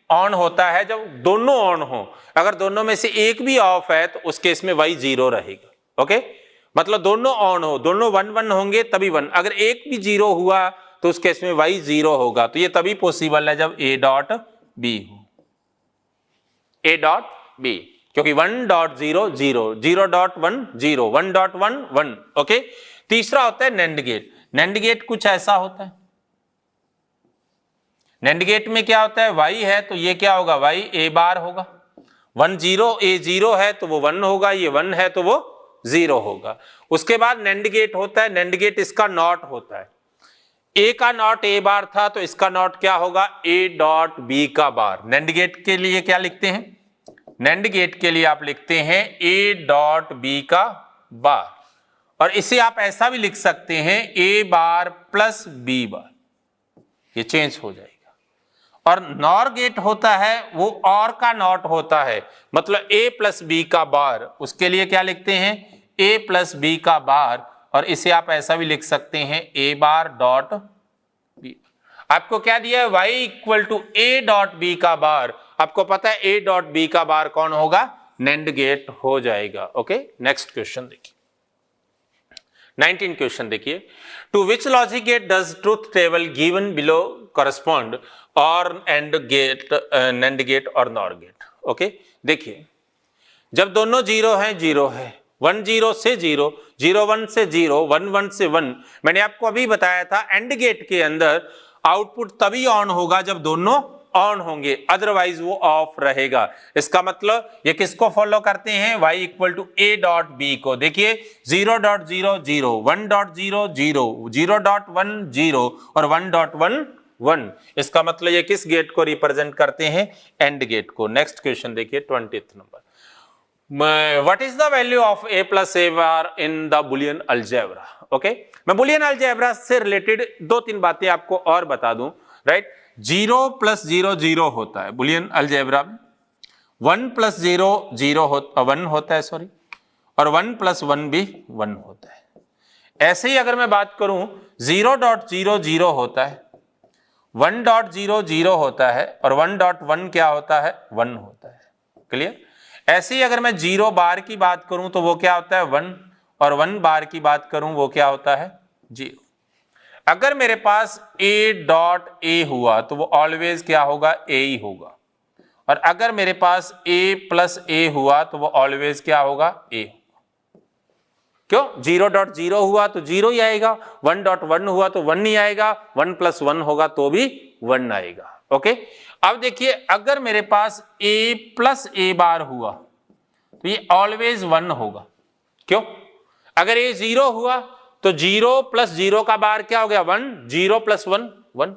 ऑन होता है जब दोनों ऑन हो। अगर दोनों में से एक भी ऑफ है तो उस केस में y 0 रहेगा। ओके, मतलब दोनों ऑन हो, दोनों 1 1 होंगे तभी 1। अगर एक भी 0 हुआ तो उस केस में y 0 होगा। तो ये तभी पॉसिबल है जब a डॉट b हो, a डॉट b, क्योंकि 1.0 0, 0.1 0, 1.1 1। ओके, तीसरा होता है नैंड गेट। नैंड गेट कुछ ऐसा होता है, नैंड गेट में क्या होता है, y है तो ये क्या होगा, y a बार होगा। 1 0 a 0 है तो वो 1 होगा, ये 1 है तो वो 0 होगा। उसके बाद नैंड गेट होता है, नैंड गेट इसका नॉट होता है, a का नॉट a बार था तो इसका नॉट क्या होगा, a डॉट b का बार। नैंड गेट के लिए क्या लिखते हैं, नैंड गेट के लिए आप लिखते हैं a डॉट b का बार, और इसे आप ऐसा भी लिख सकते हैं a बार प्लस b बार, ये चेंज हो जाएगा। और नॉर गेट होता है वो और का नॉट होता है, मतलब a प्लस बी का बार, उसके लिए क्या लिखते हैं, a प्लस बी का बार, और इसे आप ऐसा भी लिख सकते हैं a बार डॉट b। आपको क्या दिया है, y equal to a dot b का बार। आपको पता है a डॉट b का बार कौन होगा, नैंड गेट हो जाएगा। ओके, नेक्स्ट क्वेश्चन देखिए, 19 क्वेश्चन देखिए, to which logic gate does truth table given below correspond और एंड गेट, नैंड गेट और नॉर गेट। ओके, देखिए जब दोनों 0 हैं 0 है, 1 0 से 0, 0 1 से 0, 1 1 से 1। मैंने आपको अभी बताया था एंड गेट के अंदर आउटपुट तभी ऑन होगा जब दोनों ऑन होंगे, अदरवाइज वो ऑफ रहेगा। इसका मतलब ये किसको फॉलो करते हैं, y equal to a dot b को। देखिए 0.0 0, 1.0 0, 0.1 0 और 1.1 1। इसका मतलब ये किस गेट को रिप्रेजेंट करते हैं, एंड गेट को। नेक्स्ट क्वेश्चन देखिए 20th number, what is the value of a plus a bar in the Boolean algebra. Okay, मैं बुलियन अलजेब्रा से रिलेटेड 2-3 बातें आपको और बता दूं। राइट, 0 प्लस 0 0 होता है बुलियन अलजेब्रा में, 1 प्लस 0 0 1 होता है, सॉरी, और 1 प्लस 1 भी 1 होता है। ऐसे ही अगर मैं बात करूं 0.0 0 होता है, 1.0 0 होता है, और 1.1 क्या होता है, 1 होता है। क्लियर। ऐसे ही अगर मैं 0 बार की बात करूं तो वो क्या होता है, 1, और 1 बार की बात करूं वो क्या होता है, 0। अगर मेरे पास a डॉट a हुआ तो वो ऑलवेज क्या होगा, a ही होगा, और अगर मेरे पास a प्लस a हुआ तो वो ऑलवेज क्या होगा, a। क्यों, 0.0 हुआ तो 0 ही आएगा, 1.1 हुआ तो 1 ही आएगा, 1 प्लस 1 होगा तो भी 1 आएगा। ओके, अब देखिए अगर मेरे पास a प्लस a बार हुआ तो ये ऑलवेज 1 होगा। क्यों, अगर a 0 हुआ तो 0 प्लस 0 का बार क्या हो गया, 1, 0 प्लस 1 1।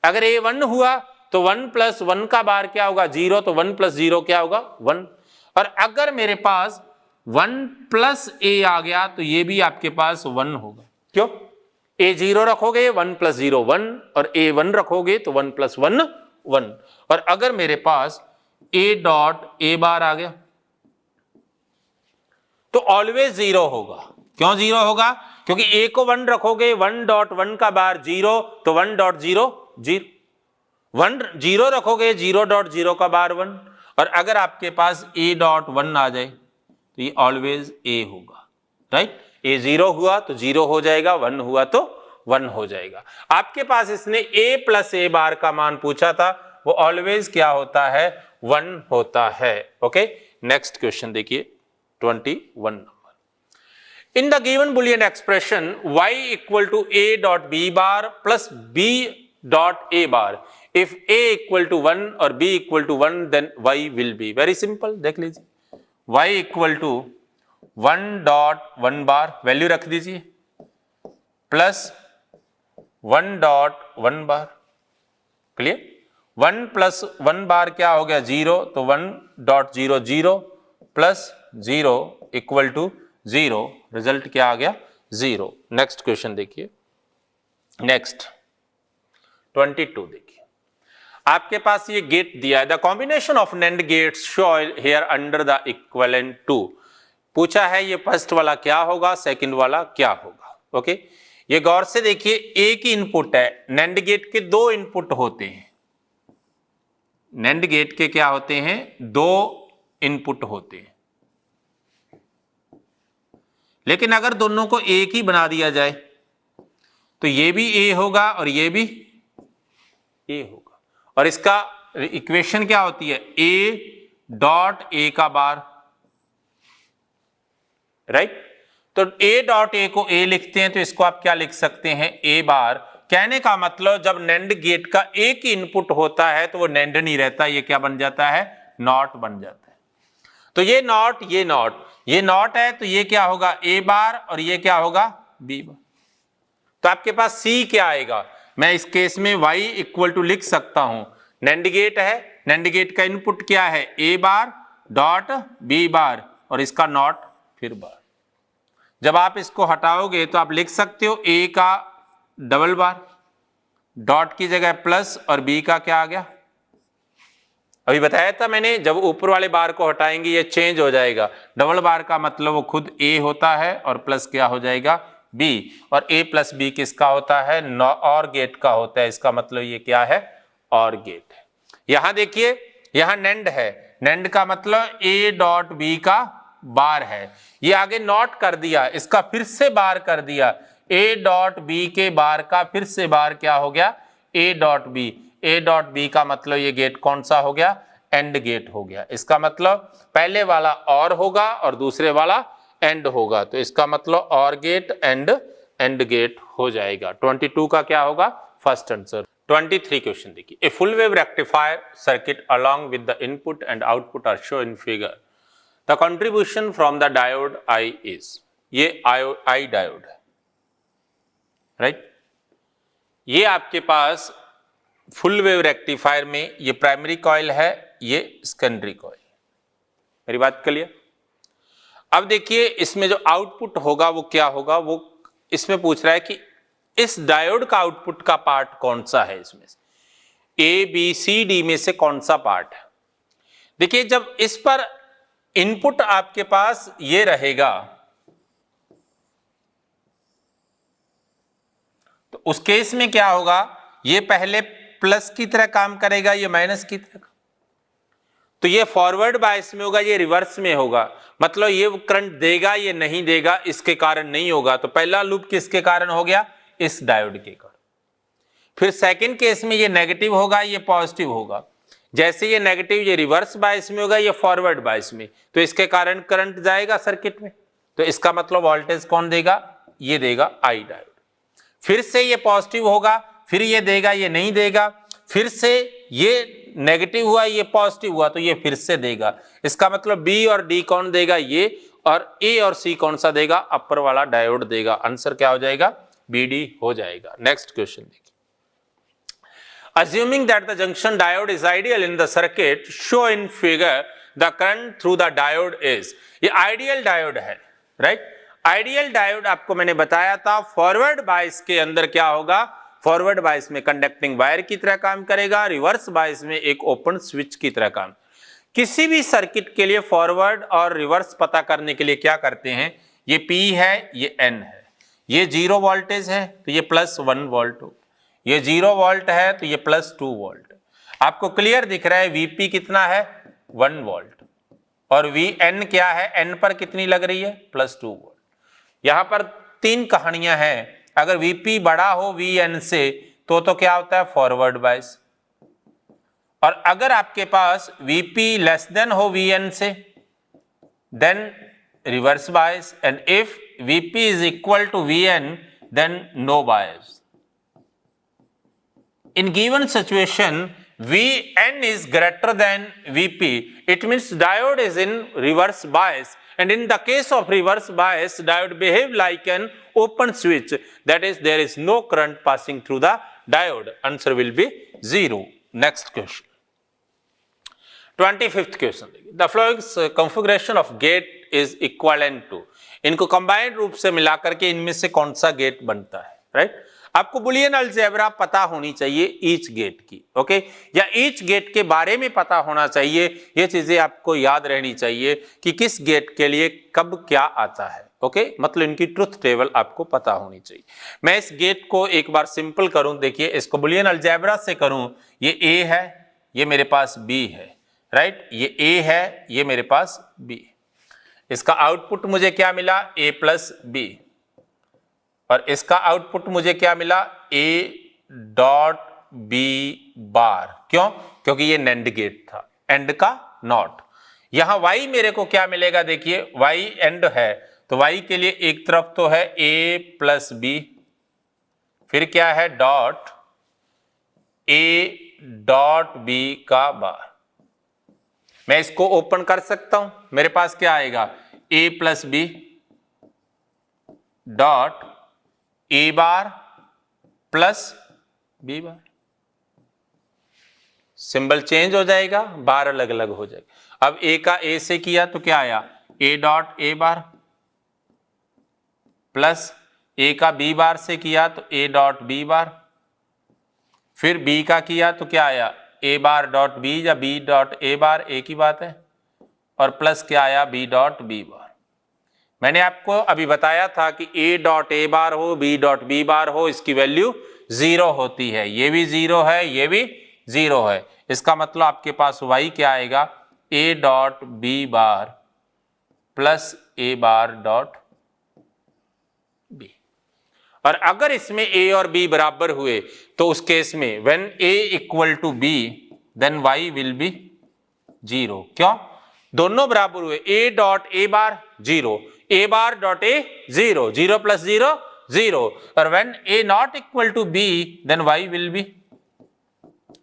अगर a 1 हुआ तो 1 प्लस 1 का बार क्या होगा, 0, तो 1 प्लस 0 क्या होगा, 1। और अगर मेरे पास 1 प्लस a आ गया तो ये भी आपके पास 1 होगा। क्यों, a 0 रखोगे 1 प्लस 0 1, और a 1 रखोगे तो 1 प्लस 1 1। और अगर मेरे पास a डॉट a बार आ गया तो ऑलवेज 0 होगा। क्यों 0 होगा, क्योंकि a को 1 रखोगे, 1.1 का बार 0, तो 1.0 0, 1 0 रखोगे, 0.0 का बार 1। और अगर आपके पास a डॉट 1 आ जाए तो ये ऑलवेज ए होगा, राइट। ए 0 हुआ तो 0 हो जाएगा, 1 हुआ तो 1 हो जाएगा। आपके पास इसने a प्लस ए बार का मान पूछा था, वो ऑलवेज क्या होता है, 1 होता है। ओके, नेक्स्ट क्वेश्चन देखिए 21 number. In the given Boolean expression y equal to a dot b bar plus b dot a bar, if a equal to 1 or b equal to 1 then y will be, very simple, देख लीजिए, y equal to 1 dot 1 bar value रख दीजिए plus 1 dot 1 bar, clear. 1 plus 1 bar क्या हो गया 0, तो 1 dot 0 0 plus 0 equal to 0, result क्या आ गया 0। नेक्स्ट क्वेश्चन देखिए, नेक्स्ट 22 देखिए, आपके पास ये गेट दिया है, the combination of NAND gates show here under the equivalent to. पूछा है ये फर्स्ट वाला क्या होगा, सेकंड वाला क्या होगा। ओके, ये गौर से देखिए, एक ही इनपुट है, NAND गेट के 2 इनपुट होते हैं, NAND गेट के क्या होते हैं, 2 इनपुट होते हैं। लेकिन अगर दोनों को एक ही बना दिया जाए तो ये भी ए होगा और ये भी ए होगा, और इसका इक्वेशन क्या होती है, ए डॉट ए का बार, राइट। तो ए डॉट ए को ए लिखते हैं, तो इसको आप क्या लिख सकते हैं, ए बार। कहने का मतलब जब NAND गेट का एक ही इनपुट होता है तो वो NAND नहीं रहता, ये क्या बन जाता है, नॉट बन जाता है। तो ये नॉट, ये नॉट, ये नॉट है, तो ये क्या होगा, ए बार, और ये क्या होगा, बी बार। तो आपके पास सी क्या आएगा, मैं इस केस में y इक्वल टू लिख सकता हूं, NAND गेट है, NAND गेट का इनपुट क्या है, ए बार डॉट बी बार, और इसका नॉट फिर बार। जब आप इसको हटाओगे तो आप लिख सकते हो ए का डबल बार, डॉट की जगह प्लस, और बी का क्या आ गया, अभी बताया था मैंने, जब ऊपर वाले बार को हटाएंगे ये चेंज हो जाएगा, डबल बार का मतलब वो खुद ए होता है और प्लस क्या हो जाएगा, बी, और ए प्लस बी किसका होता है, और गेट का होता है, इसका मतलब ये क्या है, और गेट है। यहां देखिए, यहां NAND है, NAND का मतलब ए डॉट बी का बार है, ये आगे नॉट कर दिया, इसका फिर से बार कर दिया, ए डॉट बी के बार का फिर से बार क्या हो गया, A dot B, A dot B का मतलब ये गेट कौन सा हो गया, एंड गेट हो गया। इसका मतलब पहले वाला और होगा और दूसरे वाला एंड होगा, तो इसका मतलब और गेट एंड गेट हो जाएगा। 22 का क्या होगा, फर्स्ट आंसर। 23 क्वेश्चन देखिए, a full wave rectifier circuit along with the input and output are show in figure, the contribution from the diode I is, ये आई डायोड है, राइट। ये आपके पास फुल वेव रेक्टिफायर में ये primary coil है, ये secondary coil, मेरी बात क्लियर। अब देखिए इसमें जो आउटपुट होगा वो क्या होगा, वो इसमें पूछ रहा है कि इस डायोड का आउटपुट का पार्ट कौन सा है, इसमें ए बी सी डी में से कौन सा पार्ट है। देखिए जब इस पर इनपुट आपके पास ये रहेगा तो उस केस में क्या होगा, ये पहले प्लस की तरह काम करेगा, ये माइनस की तरह, तो ये फॉरवर्ड बायस में होगा, ये रिवर्स में होगा, मतलब ये करंट देगा ये नहीं देगा, इसके कारण नहीं होगा। तो पहला लूप किसके कारण हो गया, इस डायोड के कारण। फिर सेकंड केस में ये नेगेटिव होगा, ये पॉजिटिव होगा, जैसे ये नेगेटिव ये रिवर्स बायस में होगा, ये फॉरवर्ड बायस में, तो इसके कारण करंट जाएगा सर्किट में, तो इसका मतलब वोल्टेज कौन देगा, ये देगा आई डायोड। फिर से ये पॉजिटिव होगा, फिर ये देगा ये नहीं देगा, फिर से ये नेगेटिव हुआ ये पॉजिटिव हुआ तो ये फिर से देगा, इसका मतलब बी और डी कौन देगा, ये, और ए और सी कौन सा देगा, अपर वाला डायोड देगा। आंसर क्या हो जाएगा, बी डी हो जाएगा। नेक्स्ट क्वेश्चन देखिए, assuming that the junction diode is ideal in the circuit show in figure the current through the diode is, ये आइडियल डायोड है, राइट। आइडियल डायोड आपको मैंने बताया था फॉरवर्ड बायस के अंदर क्या होगा, फॉरवर्ड बायस में कंडक्टिंग वायर की तरह काम करेगा, रिवर्स बायस में एक ओपन स्विच की तरह काम। किसी भी सर्किट के लिए फॉरवर्ड और रिवर्स पता करने के लिए क्या करते हैं, ये P है ये N है, ये 0 वोल्टेज है तो ये +1 वोल्ट हो, ये 0 वोल्ट है तो ये +2 वोल्ट। आपको क्लियर दिख रहा है VP कितना है, 1 वोल्ट, और Vn क्या है, n पर कितनी लग रही है, +2 वोल्ट। यहां पर 3 कहानियां हैं। अगर Vp बड़ा हो Vn से तो क्या होता है, फॉरवर्ड बायस। और अगर आपके पास Vp लेस देन हो Vn से, then reverse bias, and if Vp is equal to Vn then no bias. In given situation, Vn is greater than Vp. It means diode is in reverse bias. And in the case of reverse bias, diode behave like an open switch. That is, there is no current passing through the diode. Answer will be 0. Next question. 25th question. The following configuration of gate is equivalent to. इनको combined रूप से मिलाकर के इनमें से कौन सा gate बनता है, right? आपको बुलियन अलजेब्रा पता होनी चाहिए ईच गेट की, ओके, या ईच गेट के बारे में पता होना चाहिए। ये चीजें आपको याद रहनी चाहिए कि किस गेट के लिए कब क्या आता है, ओके, मतलब इनकी ट्रुथ टेबल आपको पता होनी चाहिए। मैं इस गेट को एक बार सिंपल करूं, देखिए इसको बुलियन अलजेब्रा से करूं, ये ए है, ये मेरे पास बी है, राइट, ये ए है, ये मेरे पास बी। इसका आउटपुट मुझे क्या मिला, ए प्लस बी, और इसका आउटपुट मुझे क्या मिला, ए डॉट बी बार। क्यों, क्योंकि ये नैंड गेट था, एंड का नॉट। यहां y मेरे को क्या मिलेगा, देखिए y एंड है, तो y के लिए एक तरफ तो है a प्लस बी, फिर क्या है डॉट a डॉट बी का बार। मैं इसको ओपन कर सकता हूं, मेरे पास क्या आएगा, a plus B dot A bar plus B bar. Symbol change हो जाएगा, बार अलग अलग हो जाएगा। अब ए का ए से किया तो क्या आया, ए डॉट ए बार, प्लस ए का बी बार से किया तो ए डॉट बी बार, फिर बी का किया तो क्या आया, ए बार डॉट बी या बी डॉट ए बार, एक ही बात है, और प्लस क्या आया, बी डॉट बी बार। मैंने आपको अभी बताया था कि a डॉट ए बार हो, b डॉट बी बार हो, इसकी वैल्यू 0 होती है। ये भी 0 है, ये भी 0 है। इसका मतलब आपके पास y क्या आएगा, a dot B bar plus a bar dot B. और अगर इसमें a और b बराबर हुए तो उस केस में when a equal to b then y will be 0। क्यों, दोनों बराबर हुए, a dot A bar 0, a bar dot A 0, 0 plus 0 0, और when a not equal to b then y will be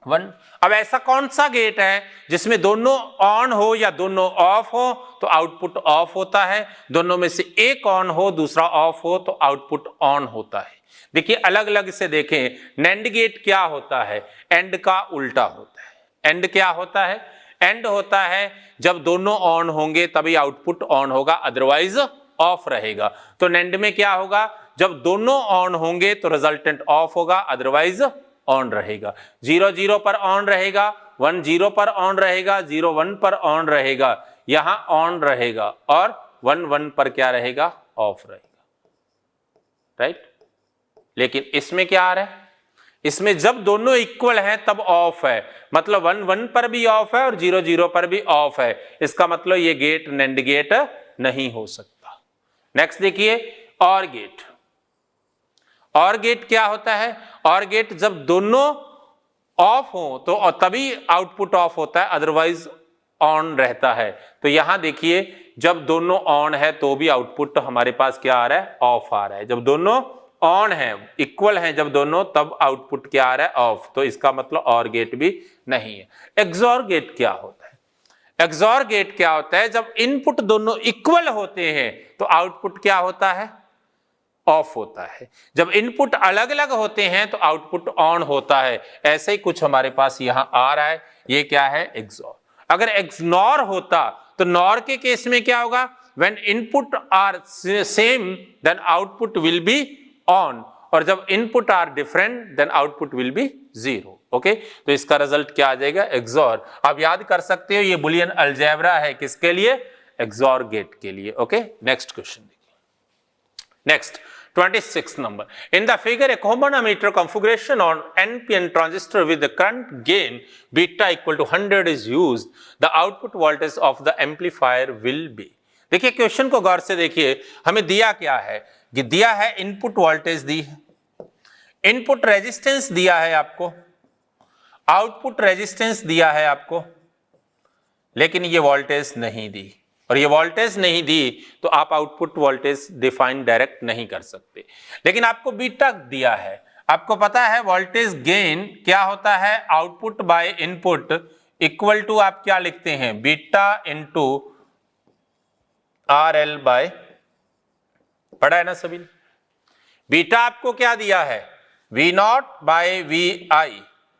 1। अब ऐसा कौन सा गेट है जिसमें दोनों ऑन हो या दोनों ऑफ हो तो आउटपुट ऑफ होता है, दोनों में से एक ऑन हो दूसरा ऑफ हो तो आउटपुट ऑन होता है। देखिए अलग अलग से देखें, नैंड गेट क्या होता है, एंड का उल्टा होता है। एंड क्या होता है, एंड होता है जब दोनों ऑन होंगे तभी आउटपुट ऑन होगा, अदरवाइज ऑफ रहेगा। तो नैंड में क्या होगा, जब दोनों ऑन होंगे तो रिजल्टेंट ऑफ होगा, अदरवाइज ऑन रहेगा। 0 0 पर ऑन रहेगा, 1 0 पर ऑन रहेगा, 0 1 पर ऑन रहेगा, यहां ऑन रहेगा, और 1 1 पर क्या रहेगा, ऑफ रहेगा, राइट। लेकिन इसमें क्या आ रहा है, इसमें जब दोनों इक्वल हैं तब ऑफ है, मतलब 1 1 पर भी ऑफ है और 0 0 पर भी ऑफ है। इसका मतलब ये गेट नैंड गेट नहीं हो सकता। नेक्स्ट देखिए, और गेट। और गेट क्या होता है, और गेट जब दोनों ऑफ हो तो तभी आउटपुट ऑफ होता है, अदरवाइज ऑन रहता है। तो यहां देखिए जब दोनों ऑन है तो भी आउटपुट हमारे पास क्या आ रहा है, ऑफ आ रहा है। जब दोनों ऑन है, इक्वल है जब दोनों, तब आउटपुट क्या आ रहा है, ऑफ। तो इसका मतलब और गेट भी नहीं है। एक्सॉर गेट क्या होता है, एक्सॉर गेट क्या होता है, जब इनपुट दोनों इक्वल होते हैं तो आउटपुट क्या होता है, ऑफ होता है। जब इनपुट अलग अलग होते हैं तो आउटपुट ऑन होता है। ऐसे ही कुछ हमारे पास यहां आ रहा है, ये क्या है, एक्सॉर। अगर एक्सनॉर होता तो नॉर के केस में क्या होगा, when input are same then output will be on, और जब input are different then output will be 0। Okay, तो इसका रिजल्ट क्या आ जाएगा, एक्सॉर। आप याद कर सकते हो ये बुलियन अलजेब्रा है, किसके लिए, एक्सॉर गेट के लिए। ओके, नेक्स्ट क्वेश्चन देखिए। Next 26 number. In the figure, a common emitter configuration on NPN transistor with the current gain beta equal to 100 is used. The output voltage of the amplifier will be. देखिए question को गौर से देखिए, हमें दिया क्या है कि दिया है इनपुट वोल्टेज दी है, इनपुट रेजिस्टेंस दिया है आपको, आउटपुट रेजिस्टेंस दिया है आपको, लेकिन ये वोल्टेज नहीं दी, और ये वोल्टेज नहीं दी तो आप आउटपुट वोल्टेज डिफाइन डायरेक्ट नहीं कर सकते। लेकिन आपको बीटा दिया है, आपको पता है वोल्टेज गेन क्या होता है, output by input equal to आप क्या लिखते हैं, beta into R L by, पढ़ा है ना सभी ने। बीटा आपको क्या दिया है, V not by V I,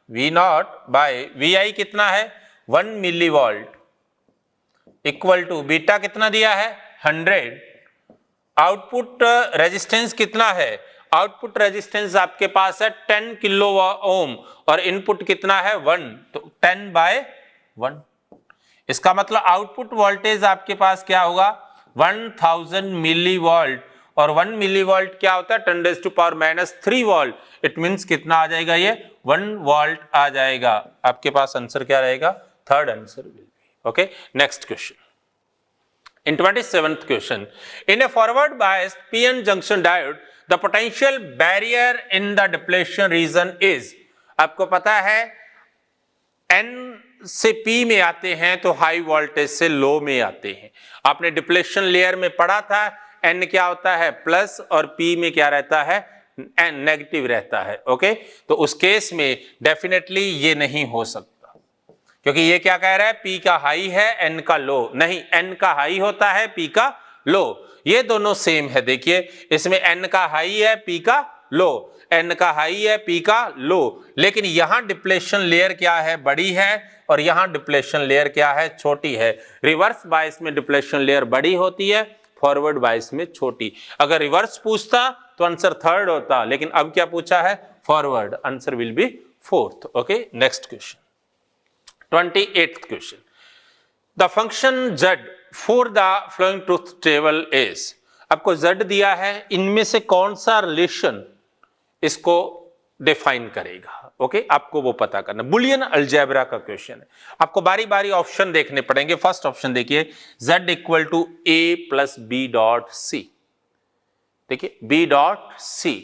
V not by V I कितना है 1 millivolt equal to beta कितना दिया है 100, आउटपुट रेजिस्टेंस कितना है, आउटपुट रेजिस्टेंस आपके पास है 10 किलो ओम और इनपुट कितना है 1, तो 10/1। इसका मतलब आउटपुट वोल्टेज आपके पास क्या होगा 1000 मिली वोल्ट, और 1 मिली वोल्ट क्या होता है 10⁻³ वोल्ट, इट मींस कितना आ जाएगा ये 1 वोल्ट आ जाएगा। आपके पास आंसर क्या रहेगा, third answer will B. Okay, next question. In 27th question, in a forward biased PN junction diode, the potential barrier in the depletion region is, आपको पता है N से P में आते हैं तो हाई वोल्टेज से लो में आते हैं। आपने डिप्लेशन लेयर में पढ़ा था N क्या होता है प्लस और P में क्या रहता है N नेगेटिव रहता है। ओके, तो उस केस में डेफिनेटली ये नहीं हो सकता, क्योंकि ये क्या कह रहा है P का हाई है N का लो, नहीं N का हाई होता है P का लो, ये दोनों सेम है। देखिए इसमें N का हाई है P का लो, N का हाई है P का लो, लेकिन यहां डिप्लेशन लेयर क्या है बड़ी है और यहां डिप्लेशन लेयर क्या है छोटी है। रिवर्स बायस में डिप्लेशन लेयर बड़ी होती है, फॉरवर्ड बायस में छोटी। अगर रिवर्स पूछता तो आंसर थर्ड होता, लेकिन अब क्या पूछा है forward, answer will B fourth. Okay, next question 28th question. The function z for the flowing truth table is, आपको z दिया है, इनमें से कौन सा रिलेशन इसको डिफाइन करेगा। ओके, आपको वो पता करना, बुलियन अलजेब्रा का क्वेश्चन है। आपको बारी बारी ऑप्शन देखने पड़ेंगे। फर्स्ट ऑप्शन देखिए z equal to a plus b dot C, देखिए b डॉट सी,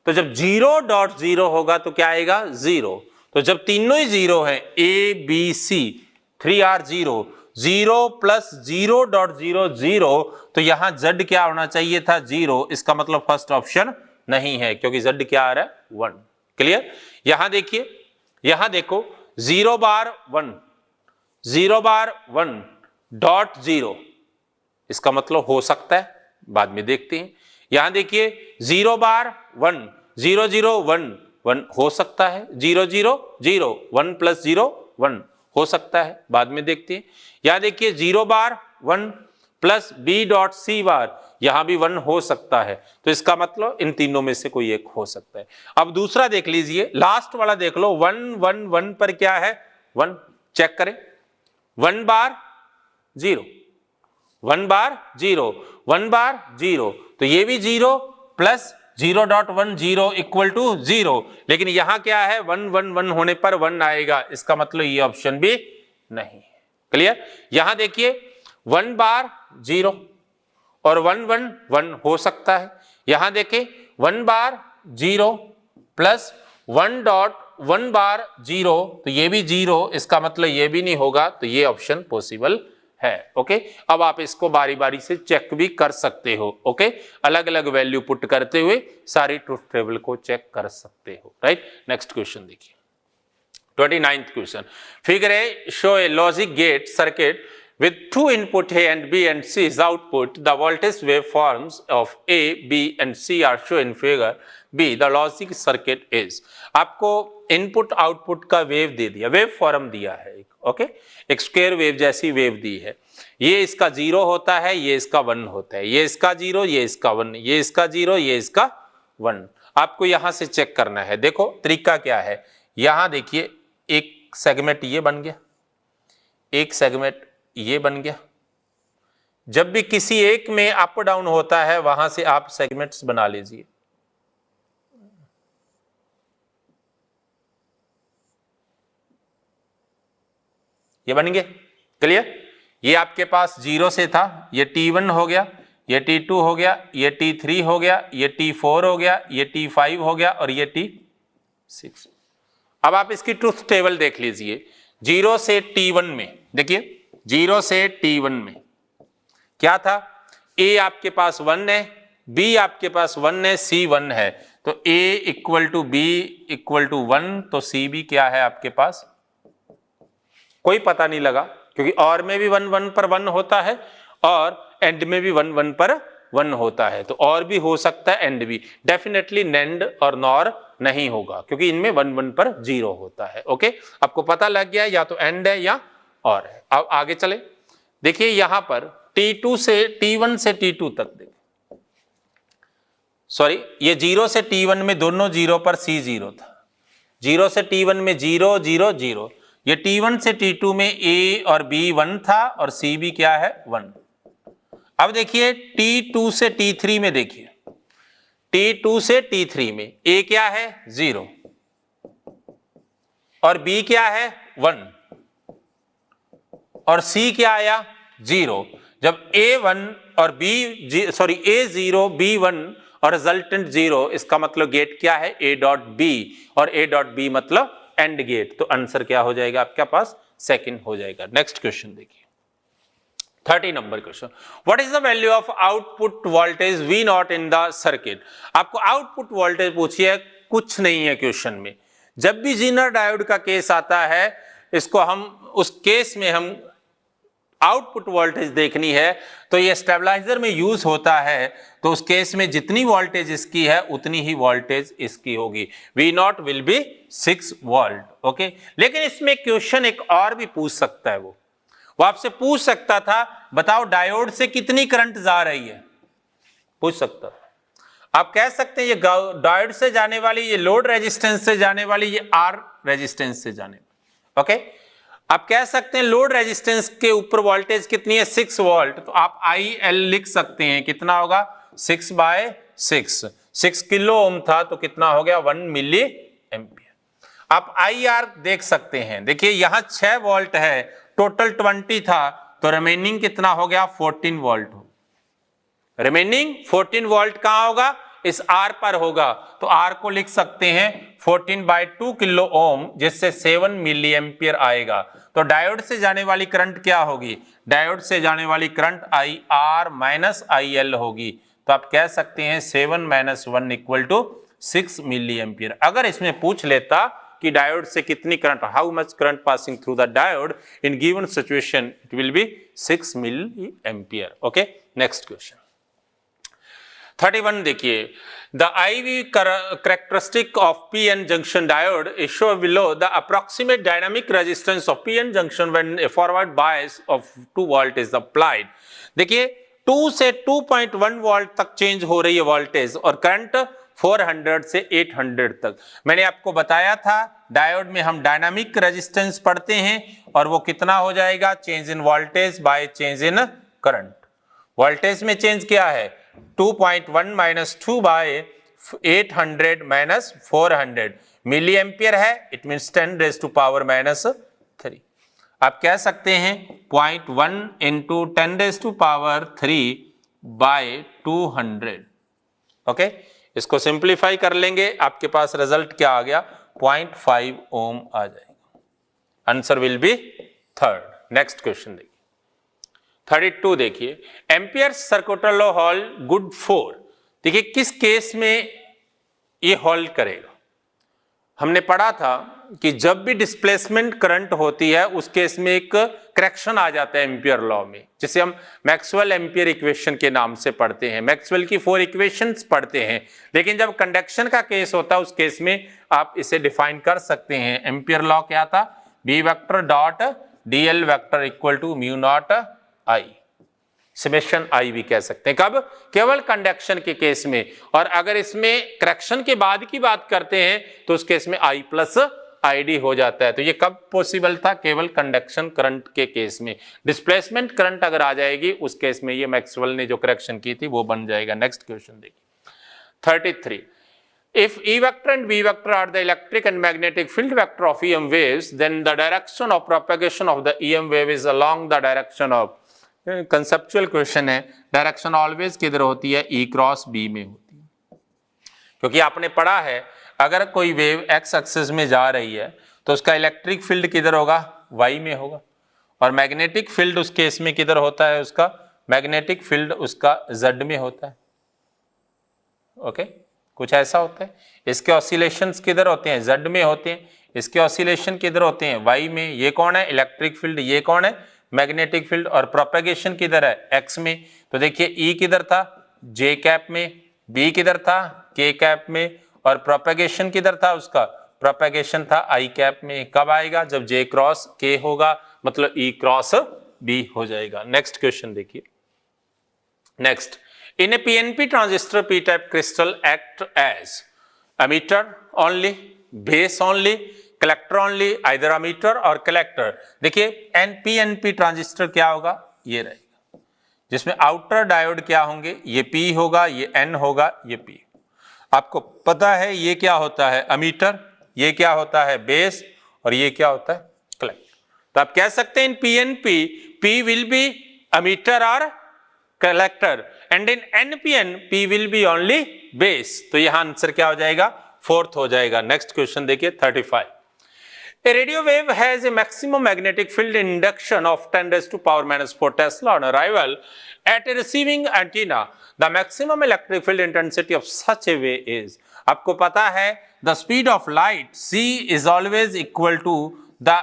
तो जब 0.0 होगा तो क्या आएगा 0, तो जब तीनों ही 0 है A B C 3R 0, 0 plus 0.00, तो यहां Z क्या होना चाहिए था 0, इसका मतलब फर्स्ट ऑप्शन नहीं है, क्योंकि Z क्या आ रहा है 1। क्लियर, यहां देखिए, यहां देखो 0 बार 1, 0 बार 1 डॉट 0, इसका मतलब हो सकता है, बाद में देखते हैं। यहां देखिए 0 बार 1 0 0 1 1 हो सकता है, 0 0 0 1 प्लस 0 1 हो सकता है, बाद में देखते हैं। यहां देखिए 0 बार 1 प्लस b डॉट सी बार, यहां भी 1 हो सकता है, तो इसका मतलब इन तीनों में से कोई एक हो सकता है। अब दूसरा देख लीजिए, लास्ट वाला देख लो, 1 1 1 पर क्या है 1, चेक करें, 1 बार 0 1 बार 0 1 बार 0, तो ये भी 0 प्लस 0.10 इक्वल टू 0, लेकिन यहां क्या है 1 1 1 होने पर 1 आएगा, इसका मतलब ये ऑप्शन भी नहीं है। क्लियर, यहां देखिए 1 बार 0 और 1 1 1 हो सकता है, यहां देखिए 1 बार 0 प्लस 1.1 बार 0, तो ये भी 0, इसका मतलब ये भी नहीं होगा, तो ये ऑप्शन पॉसिबल है। ओके, अब आप इसको बारी बारी से चेक भी कर सकते हो। ओके, अलग अलग वैल्यू पुट करते हुए सारी ट्रुथ टेबल को चेक कर सकते हो। राइट, नेक्स्ट क्वेश्चन देखिए 29th क्वेश्चन। Figure A show a logic gate circuit with 2 input A and B and C is output. The voltage waveforms of A, B and C are shown in figure B. The logic circuit is, आपको input output का wave दे दिया, wave form दिया है एक, okay, एक square wave जैसी wave दी है, ये इसका 0 होता है, ये इसका 1 होता है, ये इसका 0, ये इसका 1, ये इसका 0, ये इसका 1। आपको यहां से चेक करना है। देखो तरीका क्या है, यहां देखिए एक सेगमेंट ये बन गया, एक सेगमेंट ये बन गया। जब भी किसी एक में अप डाउन होता है वहां से आप सेगमेंट्स बना लीजिए। ये बन गए, क्लियर। ये आपके पास 0 से था, ये T1 हो गया, ये T2 हो गया, ये T3 हो गया, ये T4 हो गया, ये T5 हो गया और ये T6। अब आप इसकी ट्रुथ टेबल देख लीजिए। 0 से T1 में देखिए, 0 से T1 में क्या था, A आपके पास 1 है, B आपके पास 1 है, C 1 है, तो A equal to B equal to 1, तो C भी क्या है आपके पास, कोई पता नहीं लगा, क्योंकि और में भी 1 1 पर 1 होता है और एंड में भी 1 1 पर 1 होता है, तो और भी हो सकता है एंड भी, डेफिनेटली नेंड और नॉर नहीं होगा, क्योंकि इनमें 1 1 पर 0 होता है। ओके, आपको पता लग गया, या तो एंड है या और है। अब आगे चले, देखिए यहां पर T1 से T2 तक देखिए, सॉरी ये 0 से T1 में दोनों 0 पर C 0 था, 0 से T1 में 0 0 0, ये T1 से T2 में A और B 1 था और C भी क्या है 1। अब देखिए T2 से T3 में, देखिए T2 से T3 में A क्या है 0 और B क्या है 1 और C क्या आया 0। जब A1 और A0 B1 और रिजल्टेंट 0, इसका मतलब गेट क्या है A डॉट B और A डॉट B मतलब एंड गेट, तो आंसर क्या हो जाएगा आपके पास, सेकंड हो जाएगा। नेक्स्ट क्वेश्चन देखिए, 30 number question, what is the value of output voltage V0 in the circuit. आपको आउटपुट वोल्टेज पूछिए, कुछ नहीं है क्वेश्चन में। जब भी जीनर डायोड का केस आता है, इसको हम उस केस में हम आउटपुट वोल्टेज देखनी है तो ये स्टेबलाइजर में यूज होता है, तो उस केस में जितनी वोल्टेज इसकी है उतनी ही वोल्टेज इसकी होगी। V0 will be 6 volt. Okay, लेकिन इसमें क्वेश्चन एक और भी पूछ सकता है, वो आपसे पूछ सकता था, बताओ डायोड से कितनी करंट जा रही है, पूछ सकता था। आप कह सकते हैं ये डायोड से जाने वाली, ये लोड रेजिस्टेंस से जाने वाली, ये R रेजिस्टेंस से जाने वाली। ओके, आप कह सकते हैं लोड रेजिस्टेंस के ऊपर वोल्टेज कितनी है 6 वोल्ट, तो आप IL लिख सकते हैं, कितना होगा 6/6, 6 किलो ओम था तो कितना हो गया 1 मिली एम्पियर। आप IR देख सकते हैं, देखिए यहां 6 वोल्ट है, टोटल 20 था, तो रिमेनिंग कितना हो गया 14 वोल्ट हो, रिमेनिंग 14 वोल्ट कहां होगा, इस R पर होगा, तो R को लिख सकते हैं 14/2 किलो ओम, जिससे 7 मिली एम्पियर आएगा। तो डायोड से जाने वाली करंट क्या होगी, डायोड से जाने वाली करंट IR माइनस IL होगी, तो आप कह सकते हैं 7 - 1 = 6 मिली एम्पियर। अगर इसमें पूछ लेता कि डायोड से कितनी current, how much current passing through the diode in given situation, it will be 6 milliampere. Okay, next question 31 देखिए, the IV characteristic of PN junction diode is shown below. The approximate dynamic resistance of PN junction when a forward bias of 2 volt is applied. देखिए 2 से 2.1 volt तक change हो रही है voltage और current 400 से 800 तक। मैंने आपको बताया था डायोड में हम डायनामिक रेजिस्टेंस पढ़ते हैं और वो कितना हो जाएगा, change in voltage by change in current. Voltage में चेंज क्या है 2.1 - 2 बाय 800 - 400 मिली एम्पियर है, इट मीन्स 10⁻³ आप कह सकते हैं 0.1 × 10⁻³ बाय 200। ओके, इसको सिंप्लीफाई कर लेंगे, आपके पास रिजल्ट क्या आ गया 0.5 ओम आ जाएगा। Answer will B third. Next question देखिए 32 देखिए, ampere circuital law hold good for. देखिए किस केस में ये होल्ड करेगा, हमने पढ़ा था कि जब भी डिस्प्लेसमेंट करंट होती है उस केस में एक करेक्शन आ जाता है एम्पियर लॉ में, जिसे हम मैक्सवेल एम्पियर इक्वेशन के नाम से पढ़ते हैं। मैक्सवेल की 4 इक्वेशंस पढ़ते हैं, लेकिन जब कंडक्शन का केस होता है उस केस में आप इसे डिफाइन कर सकते हैं। एम्पियर लॉ क्या था, B vector dot DL vector equal to μ0 I, summation I भी कह सकते हैं। कब, केवल कंडक्शन के केस में। और अगर इसमें करेक्शन के बाद की बात करते हैं तो उस केस में I + ID हो जाता है। तो ये कब पॉसिबल था, केवल कंडक्शन करंट के केस में। डिस्प्लेसमेंट करंट अगर आ जाएगी उस केस में ये मैक्सवेल ने जो करेक्शन की थी वो बन जाएगा। नेक्स्ट क्वेश्चन देखिए 33, If E vector and B vector are the electric and magnetic field vector of EM waves, then the direction of propagation of the EM wave is along the direction of, conceptual question है, direction always किधर होती है, E cross B में होती है, क्योंकि आपने पढ़ा है अगर कोई वेव एक्स एक्सिस में जा रही है तो उसका इलेक्ट्रिक फील्ड किधर होगा, Y में होगा, और मैग्नेटिक फील्ड उस केस में किधर होता है, उसका मैग्नेटिक फील्ड उसका Z में होता है। ओके, कुछ ऐसा होता है। इसके ऑसिलेशंस किधर होते हैं, Z में होते हैं, इसके ऑसिलेशन किधर होते हैं, Y में। ये कौन है, इलेक्ट्रिक फील्ड, ये कौन है, मैग्नेटिक फील्ड, और प्रोपेगेशन किधर है, X में। तो देखिए E किधर था, J कैप में, B किधर था, K कैप में, और प्रोपेगेशन किधर था, उसका प्रोपेगेशन था I कैप में। कब आएगा, जब J क्रॉस K होगा, मतलब E क्रॉस B हो जाएगा। नेक्स्ट क्वेश्चन देखिए। Next, in a PNP transistor p-type crystal act as emitter only, base only, collector only, either emitter or collector। देखिए PNP ट्रांजिस्टर क्या होगा, ये रहेगा, जिसमें आउटर डायोड क्या होंगे, ये P होगा, ये N होगा, ये P। आपको पता है ये क्या होता है, एमीटर, ये क्या होता है, बेस, और ये क्या होता है, कलेक्टर। तो आप कह सकते हैं इन PNP P will be emitter or collector and in NPN P will be only base। तो यहां आंसर क्या हो जाएगा, फोर्थ हो जाएगा। नेक्स्ट क्वेश्चन देखिए 35। A radio wave has a maximum magnetic field induction of 10 raised to power minus 4 Tesla on arrival at a receiving antenna. The maximum electric field intensity of such a wave is। आपको पता है the speed of light c is always equal to the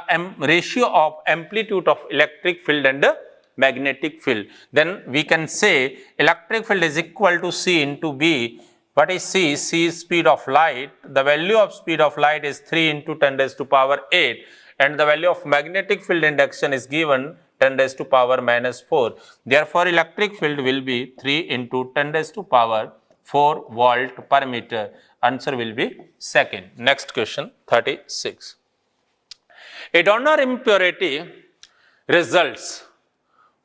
ratio of amplitude of electric field and magnetic field. Then we can say electric field is equal to C into B. What is C? C is speed of light. The value of speed of light is 3 into 10 raised to power 8, and the value of magnetic field induction is given 10 raised to power minus 4. Therefore electric field will be 3 into 10 raised to power 4 volt per meter. Answer will be second. Next question 36. A donor impurity results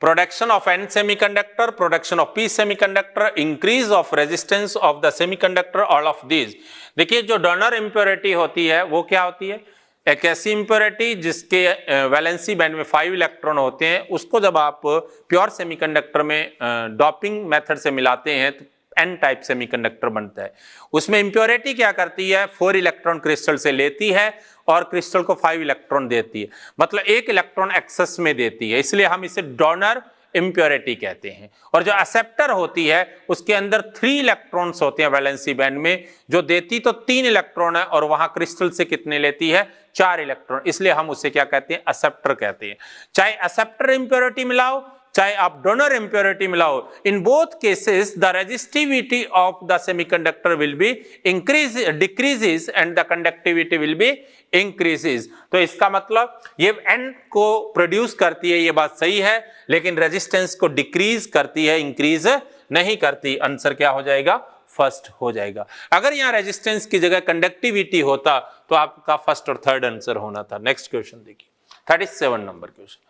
production of N semiconductor, production of P semiconductor, increase of resistance of the semiconductor, all of these। देखिए जो donor impurity होती है वो क्या होती है, एक ऐसी इम्प्योरिटी जिसके वैलेंसी बैंड में 5 इलेक्ट्रॉन होते हैं, उसको जब आप प्योर सेमीकंडक्टर में डॉपिंग मेथड से मिलाते हैं तो N टाइप सेमीकंडक्टर बनता है। उसमें इम्प्योरिटी क्या करती है, 4 इलेक्ट्रॉन क्रिस्टल से लेती है और क्रिस्टल को 5 इलेक्ट्रॉन देती है, मतलब 1 इलेक्ट्रॉन एक्सेस में देती है, इसलिए हम इसे डोनर इम्प्योरिटी कहते हैं। और जो एक्सेप्टर होती है उसके अंदर 3 इलेक्ट्रॉन्स होते हैं वैलेंसी बैंड में, जो देती तो 3 इलेक्ट्रॉन है और वहां क्रिस्टल से कितने लेती है, 4 इलेक्ट्रॉन, इसलिए हम उसे क्या कहते हैं, एक्सेप्टर कहते हैं। चाहे एक्सेप्टर इम्प्योरिटी मिलाओ चाहे आप डोनर इम्प्योरिटी मिलाओ, in both cases the resistivity of the semiconductor will be decreases and the conductivity will be increases. तो इसका मतलब ये N को प्रोड्यूस करती है, ये बात सही है, लेकिन रेजिस्टेंस को डिक्रीज करती है, इंक्रीज नहीं करती। आंसर क्या हो जाएगा, फर्स्ट हो जाएगा। अगर यहां रेजिस्टेंस की जगह कंडक्टिविटी होता तो आपका फर्स्ट और थर्ड आंसर होना था। नेक्स्ट क्वेश्चन देखिए 37 नंबर क्वेश्चन।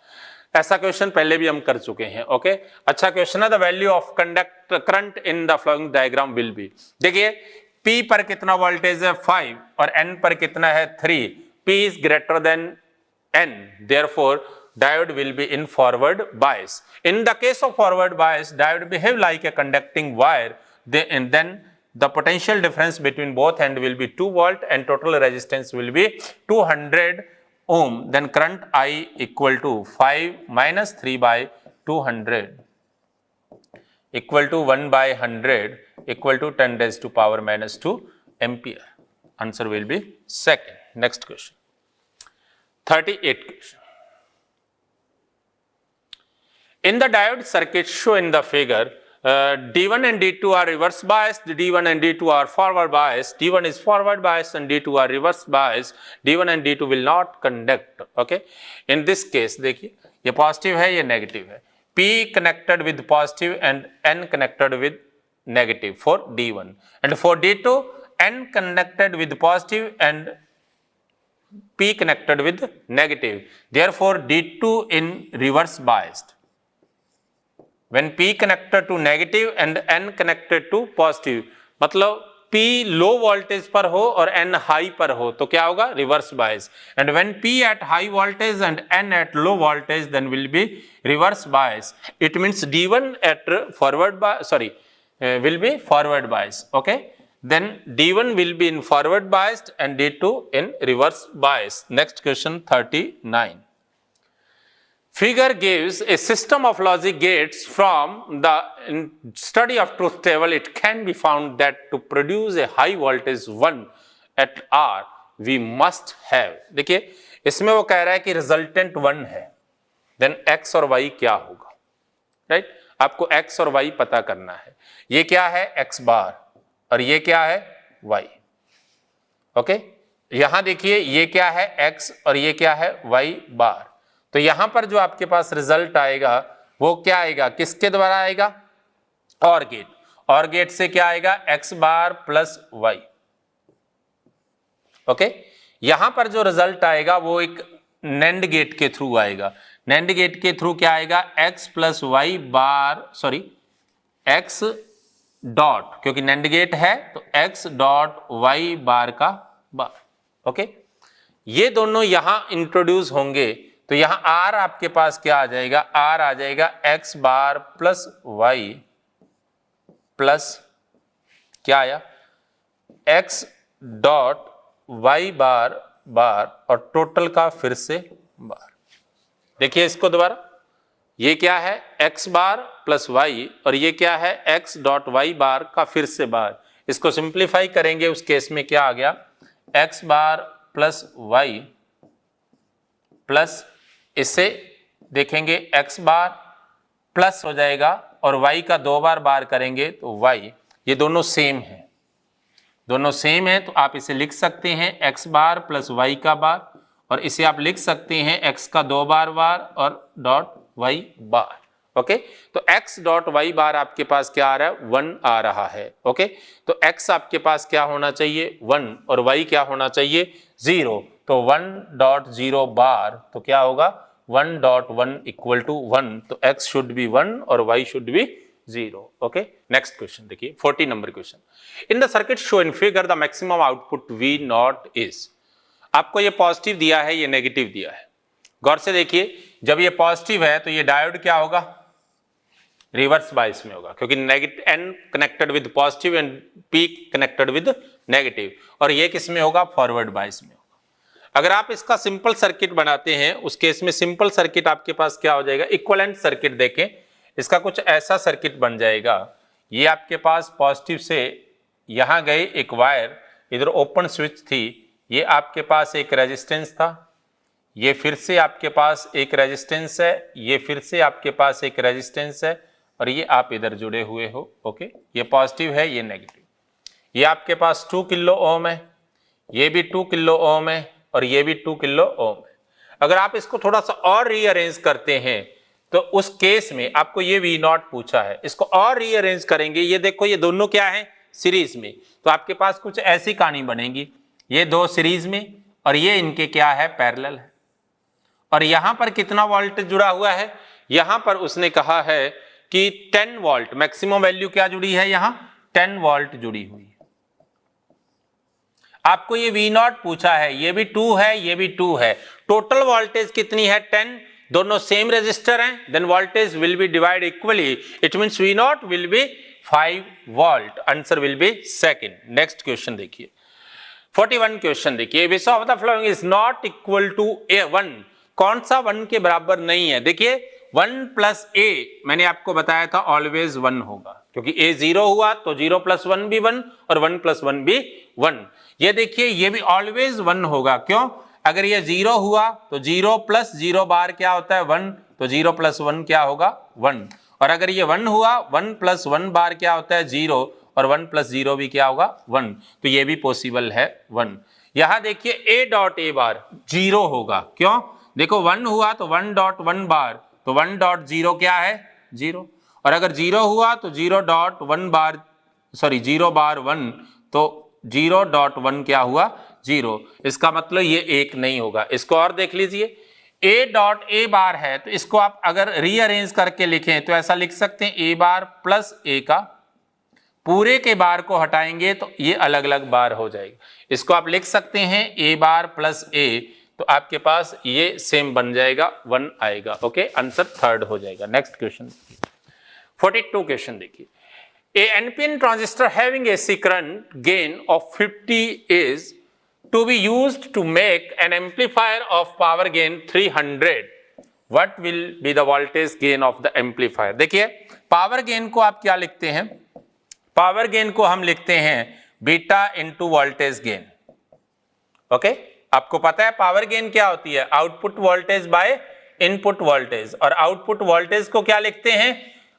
ऐसा क्वेश्चन पहले भी हम कर चुके हैं। ओके, अच्छा क्वेश्चन है, the value of current in the flowing diagram will be. देखिए P पर कितना वोल्टेज है 5 और N पर कितना है 3, P is greater than N, therefore diode will be in forward bias. In the case of forward bias, diode behave like a conducting wire, and then the potential difference between both end will be 2 volt and total resistance will be 200 ohm. Then current I equal to 5 minus 3 by 200 equal to 1 by 100 equal to 10 raised to power minus 2 ampere. Answer will be second. Next question 38 question. In the diode circuit shown in the figure, D1 and D2 are reverse biased, D1 and D2 are forward biased, D1 is forward biased and D2 are reverse biased, D1 and D2 will not conduct. Okay, in this case देखिए ये positive है, ये negative है, P connected with positive and N connected with negative for D1, and for D2 N connected with positive and P connected with negative, therefore D2 in reverse biased. When P connected to negative and N connected to positive, मतलब P low voltage पर हो और N high पर हो तो क्या होगा, reverse bias. And when P at high voltage and N at low voltage then will be reverse bias. It means D1 at forward bias, will be forward bias. Okay, then D1 will be in forward biased and D2 in reverse bias. Next question 39. Figure gives a system of logic gates. From the study of truth table, it can be found that to produce a high voltage 1 at R, we must have. देखिए इसमें वो कह रहा है कि resultant 1 है, then X और Y क्या होगा, राइट? आपको X और Y पता करना है. ये क्या है, X बार, और ये क्या है, Y. ओके, यहां देखिए ये क्या है, X और ये क्या है, Y बार. तो यहां पर जो आपके पास रिजल्ट आएगा वो क्या आएगा, किसके द्वारा आएगा, और गेट. और गेट से क्या आएगा, X बार प्लस Y. ओके, यहां पर जो रिजल्ट आएगा वो एक नैंड गेट के थ्रू आएगा. नैंड गेट के थ्रू क्या आएगा, X प्लस Y बार, X डॉट, क्योंकि नैंड गेट है तो X डॉट Y बार का बार. ओके, ये दोनों यहां इंट्रोड्यूस होंगे तो यहां R आपके पास क्या आ जाएगा, R आ जाएगा X बार प्लस Y प्लस क्या आया, X डॉट Y बार बार और टोटल का फिर से बार. देखिए इसको दोबारा, ये क्या है, X बार प्लस Y और ये क्या है, X डॉट Y बार का फिर से बार. इसको सिंप्लीफाई करेंगे उस केस में क्या आ गया, X बार प्लस Y प्लस इससे देखेंगे X बार प्लस हो जाएगा और Y का 2 बार करेंगे तो Y. ये दोनों सेम है, दोनों सेम है तो आप इसे लिख सकते हैं X बार प्लस Y का बार, और इसे आप लिख सकते हैं X का 2 बार और डॉट Y बार. ओके, तो X डॉट Y बार आपके पास क्या आ रहा है, 1 आ रहा है. ओके, तो X आपके पास क्या होना चाहिए, 1, और Y क्या होना चाहिए, 0. तो 1 डॉट 0 बार तो क्या होगा, 1 डॉट 1 इक्वल टू 1. तो X शुड बी 1 और Y should be 0. Okay, next question देखिए 40 number question. In the circuit show in figure the maximum output V not is. आपको ये पॉजिटिव दिया है, ये नेगेटिव दिया है. गौर से देखिए, जब ये पॉजिटिव है तो ये डायोड क्या होगा, रिवर्स बायस में होगा, क्योंकि negative N connected with positive and P connected with negative, और ये किस में होगा, फॉरवर्ड बायस में होगा. अगर आप इसका सिंपल सर्किट बनाते हैं उस केस में सिंपल सर्किट आपके पास क्या हो जाएगा, इक्विवेलेंट सर्किट. देखें इसका कुछ ऐसा सर्किट बन जाएगा, ये आपके पास पॉजिटिव से यहां गए एक वायर, इधर ओपन स्विच थी, ये आपके पास एक रेजिस्टेंस था, ये फिर से आपके पास एक रेजिस्टेंस है, ये फिर से आपके पास एक रेजिस्टेंस है, और ये आप इधर जुड़े हुए हो. ओके, ये पॉजिटिव है, ये नेगेटिव. ये आपके पास 2 किलो ओम है, ये भी 2 किलो ओम है, और ये भी 2 किलो ओम है. अगर आप इसको थोड़ा सा और रीअरेंज करते हैं तो उस केस में आपको ये V नॉट पूछा है, इसको और रीअरेंज करेंगे, ये देखो ये दोनों क्या है, सीरीज में, तो आपके पास कुछ ऐसी कहानी बनेगी, ये दो सीरीज में और ये इनके क्या है, पैरेलल है. और यहां पर कितना वोल्ट जुड़ा हुआ है, यहां पर उसने कहा है कि 10 वोल्ट, मैक्सिमम वैल्यू क्या जुड़ी है, यहां 10 वोल्ट जुड़ी हुई है. आपको ये V नॉट पूछा है, ये भी 2 है, ये भी 2 है, टोटल वोल्टेज कितनी है, 10, दोनों सेम रेजिस्टर हैं, then voltage will be divide equally, it means V not will be 5 volt. Answer will be second. Next question देखिए 41 क्वेश्चन देखिए, which of the following is not equal to A1. कौन सा 1 के बराबर नहीं है, देखिए 1 प्लस A मैंने आपको बताया था ऑलवेज 1 होगा, क्योंकि A 0 हुआ तो 0 प्लस 1 भी 1 और 1 प्लस 1 भी 1. ये देखिए ये भी ऑलवेज 1 होगा, क्यों, अगर ये 0 हुआ तो 0 प्लस 0 बार क्या होता है, 1, तो 0 प्लस 1 क्या होगा, 1, और अगर ये 1 हुआ 1 प्लस 1 बार क्या होता है, 0, और 1 प्लस 0 भी क्या होगा, 1, तो ये भी पॉसिबल है 1. यहां देखिए A डॉट A बार 0 होगा, क्यों, देखो 1 हुआ तो 1 डॉट 1 बार, तो 1 डॉट 0 क्या है, 0, और अगर 0 हुआ तो 0 डॉट 1 बार, 0 बार 1, तो 0 डॉट 1 क्या हुआ, 0. इसका मतलब ये 1 नहीं होगा. इसको और देख लीजिए, A डॉट A बार है तो इसको आप अगर रीअरेंज करके लिखें तो ऐसा लिख सकते हैं A बार प्लस A का पूरे के बार को हटाएंगे तो ये अलग अलग बार हो जाएगा। इसको आप लिख सकते हैं ए बार प्लस ए, तो आपके पास ये सेम बन जाएगा, 1 आएगा। ओके, आंसर थर्ड हो जाएगा। नेक्स्ट क्वेश्चन 42 क्वेश्चन देखिए, a NPN transistor having AC current gain of 50 is to be used to make an amplifier of power gain 300. What will be the voltage gain of the amplifier? देखिए power gain को आप क्या लिखते हैं, power gain को हम लिखते हैं beta into voltage gain. Okay, आपको पता है पावर गेन क्या होती है, output voltage by input voltage, और आउटपुट वोल्टेज को क्या लिखते हैं,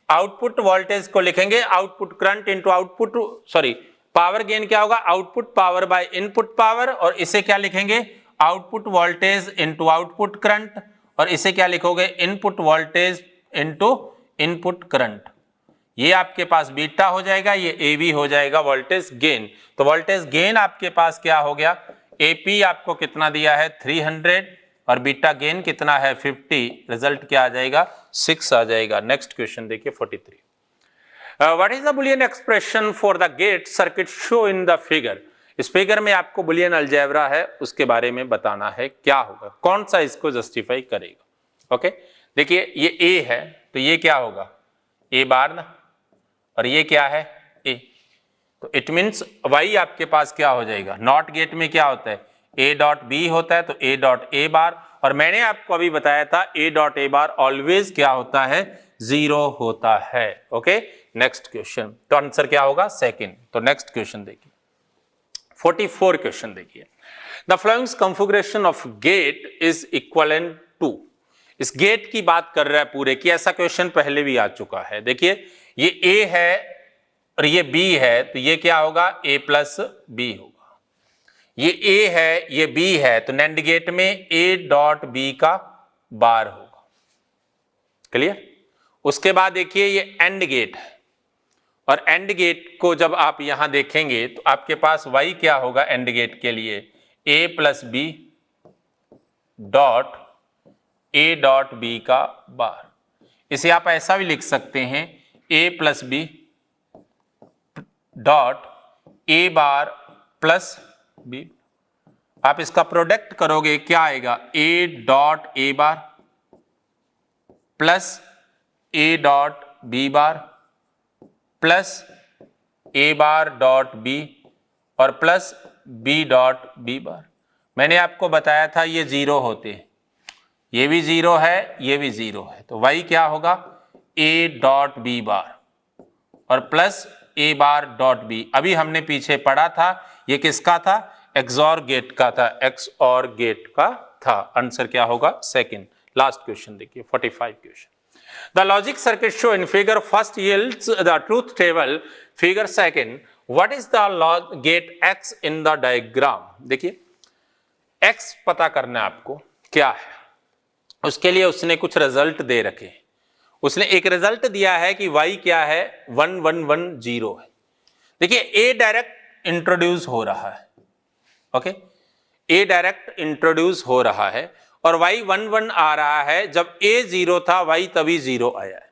आउटपुट वोल्टेज को लिखेंगे output current into output, sorry power gain क्या होगा, output power by input power, और इसे क्या लिखेंगे output voltage into output current, और इसे क्या लिखोगे input voltage into input current. ये आपके पास बीटा हो जाएगा, ये एवी हो जाएगा वोल्टेज गेन। तो वोल्टेज गेन आपके पास क्या हो गया, एपी आपको कितना दिया है 300 और बीटा गेन कितना है 50, रिजल्ट क्या आ जाएगा 6 आ जाएगा। नेक्स्ट क्वेश्चन देखिए 43, what is the Boolean expression for the gate circuit show in the figure. इस फिगर में आपको बुलियन अलजेब्रा है, उसके बारे में बताना है क्या होगा, कौन सा इसको जस्टिफाई करेगा। ओके, देखिए ये ए है तो ये क्या होगा ए बार ना, और ये क्या है ए, तो इट मीन्स वाई आपके पास क्या हो जाएगा, नॉट गेट में क्या होता है ए डॉट बी होता है, तो ए डॉट ए बार, और मैंने आपको अभी बताया था ए डॉट ए बार ऑलवेज क्या होता है 0 होता है। ओके, नेक्स्ट क्वेश्चन, तो आंसर क्या होगा सेकंड। तो नेक्स्ट क्वेश्चन देखिए 44 क्वेश्चन देखिए, the following configuration of gate is equivalent to. इस गेट की बात कर रहा है पूरे की, ऐसा क्वेश्चन पहले भी आ चुका है। देखिए ये ए है और ये बी है, तो ये क्या होगा ए प्लस बी होगा। ये ए है ये बी है, तो नैंड गेट में ए डॉट बी का बार होगा। क्लियर, उसके बाद देखिए ये एंड गेट है, और एंड गेट को जब आप यहां देखेंगे तो आपके पास y क्या होगा एंड गेट के लिए a plus B dot A dot B का बार। इसे आप ऐसा भी लिख सकते हैं a plus B dot A bar plus B. आप इसका प्रोडक्ट करोगे क्या आएगा a dot A bar plus A dot B bar plus A bar dot B और plus B dot B bar. मैंने आपको बताया था ये 0 होते हैं, ये भी 0 है ये भी 0 है, तो y क्या होगा ए डॉट बी बार और plus A bar dot B. अभी हमने पीछे पढ़ा था ये किसका था, एक्सऑर गेट का था, एक्सऑर गेट का था। आंसर क्या होगा सेकंड। लास्ट क्वेश्चन देखिए 45 question, the logic circuit show in figure first yields the truth table, figure second what is the gate x in the diagram। देखिए x पता करना है आपको क्या है, उसके लिए उसने कुछ रिजल्ट दे रखे हैं। उसने एक रिजल्ट दिया है कि y क्या है 1110 है। देखिए a डायरेक्ट इंट्रोड्यूस हो रहा है, ओके a डायरेक्ट इंट्रोड्यूस हो रहा है और y 11 आ रहा है, जब a 0 था y तभी 0 आया है,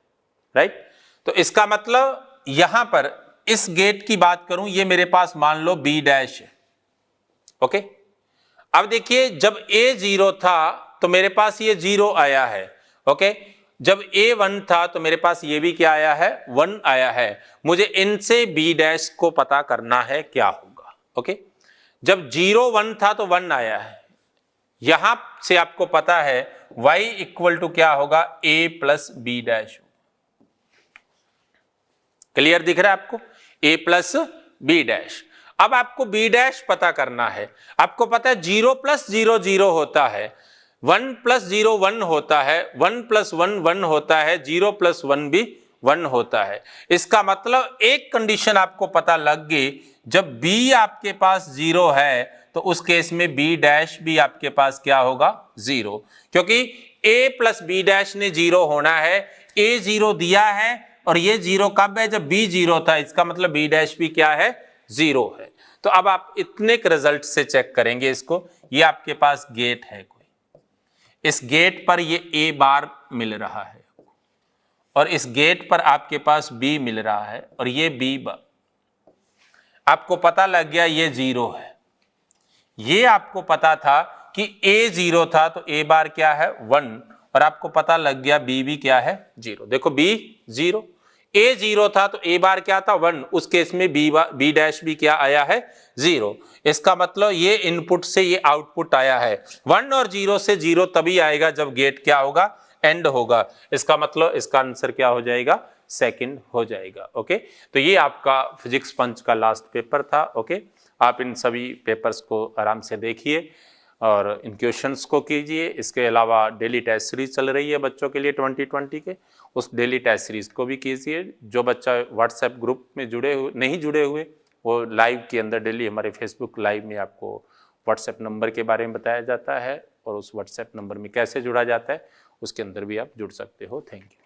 राइट। तो इसका मतलब यहां पर इस गेट की बात करूं, ये मेरे पास मान लो b डैश है, ओके। अब देखिए जब a 0 था तो मेरे पास ये 0 आया है, ओके। जब a 1 था तो मेरे पास ये भी क्या आया है 1 आया है। मुझे इनसे b डैश को पता करना है क्या होगा, ओके। जब 0 1 था तो 1 आया है, यहां से आपको पता है y इक्वल टू क्या होगा a plus B dash. Clear दिख रहा है आपको, a प्लस बी डैश। अब आपको b डैश पता करना है। आपको पता है 0 प्लस 0 0 होता है, 1 प्लस 0 1 होता है, 1 प्लस 1 1 होता है, 0 प्लस 1 भी 1 होता है। इसका मतलब एक कंडीशन आपको पता लग गई, जब b आपके पास 0 है तो उस केस में b डैश भी आपके पास क्या होगा 0, क्योंकि a प्लस बी डैश ने 0 होना है। a 0 दिया है और ये 0 कब है जब b 0 था, इसका मतलब b डैश भी क्या है 0 है। तो अब आप इतने रिजल्ट से चेक करेंगे इसको, ये आपके पास गेट है कोई, इस गेट पर ये a बार मिल रहा है और इस गेट पर आपके पास b मिल रहा है और ये b बार, आपको पता लग गया ये 0 है, ये आपको पता था कि a 0 था तो a बार क्या है 1, और आपको पता लग गया b भी क्या है 0। देखो b 0, a 0 था तो a बार क्या था 1, उस केस में b डैश भी क्या आया है 0। इसका मतलब ये इनपुट से ये आउटपुट आया है। 1 और 0 से 0 तभी आएगा जब गेट क्या होगा, एंड होगा। इसका मतलब इसका आंसर क्या हो जाएगा, सेकंड हो जाएगा। ओके, तो ये आपका फिजिक्स पंच का लास्ट पेपर था। ओके, आप इन सभी पेपर्स को आराम से देखिए और इन क्वेश्चंस को कीजिए। इसके अलावा डेली टेस्ट सीरीज चल रही है बच्चों के लिए 2020 के, उस डेली टेस्ट सीरीज को भी कीजिए। जो बच्चा व्हाट्सएप ग्रुप में नहीं जुड़े हुए, वो लाइव के अंदर डेली हमारे फेसबुक लाइव में आपको व्हाट्सएप नंबर के बारे में बताया जाता है, और उस व्हाट्सएप नंबर में कैसे जुड़ा जाता है उसके अंदर भी आप जुड़ सकते हो। Thank you.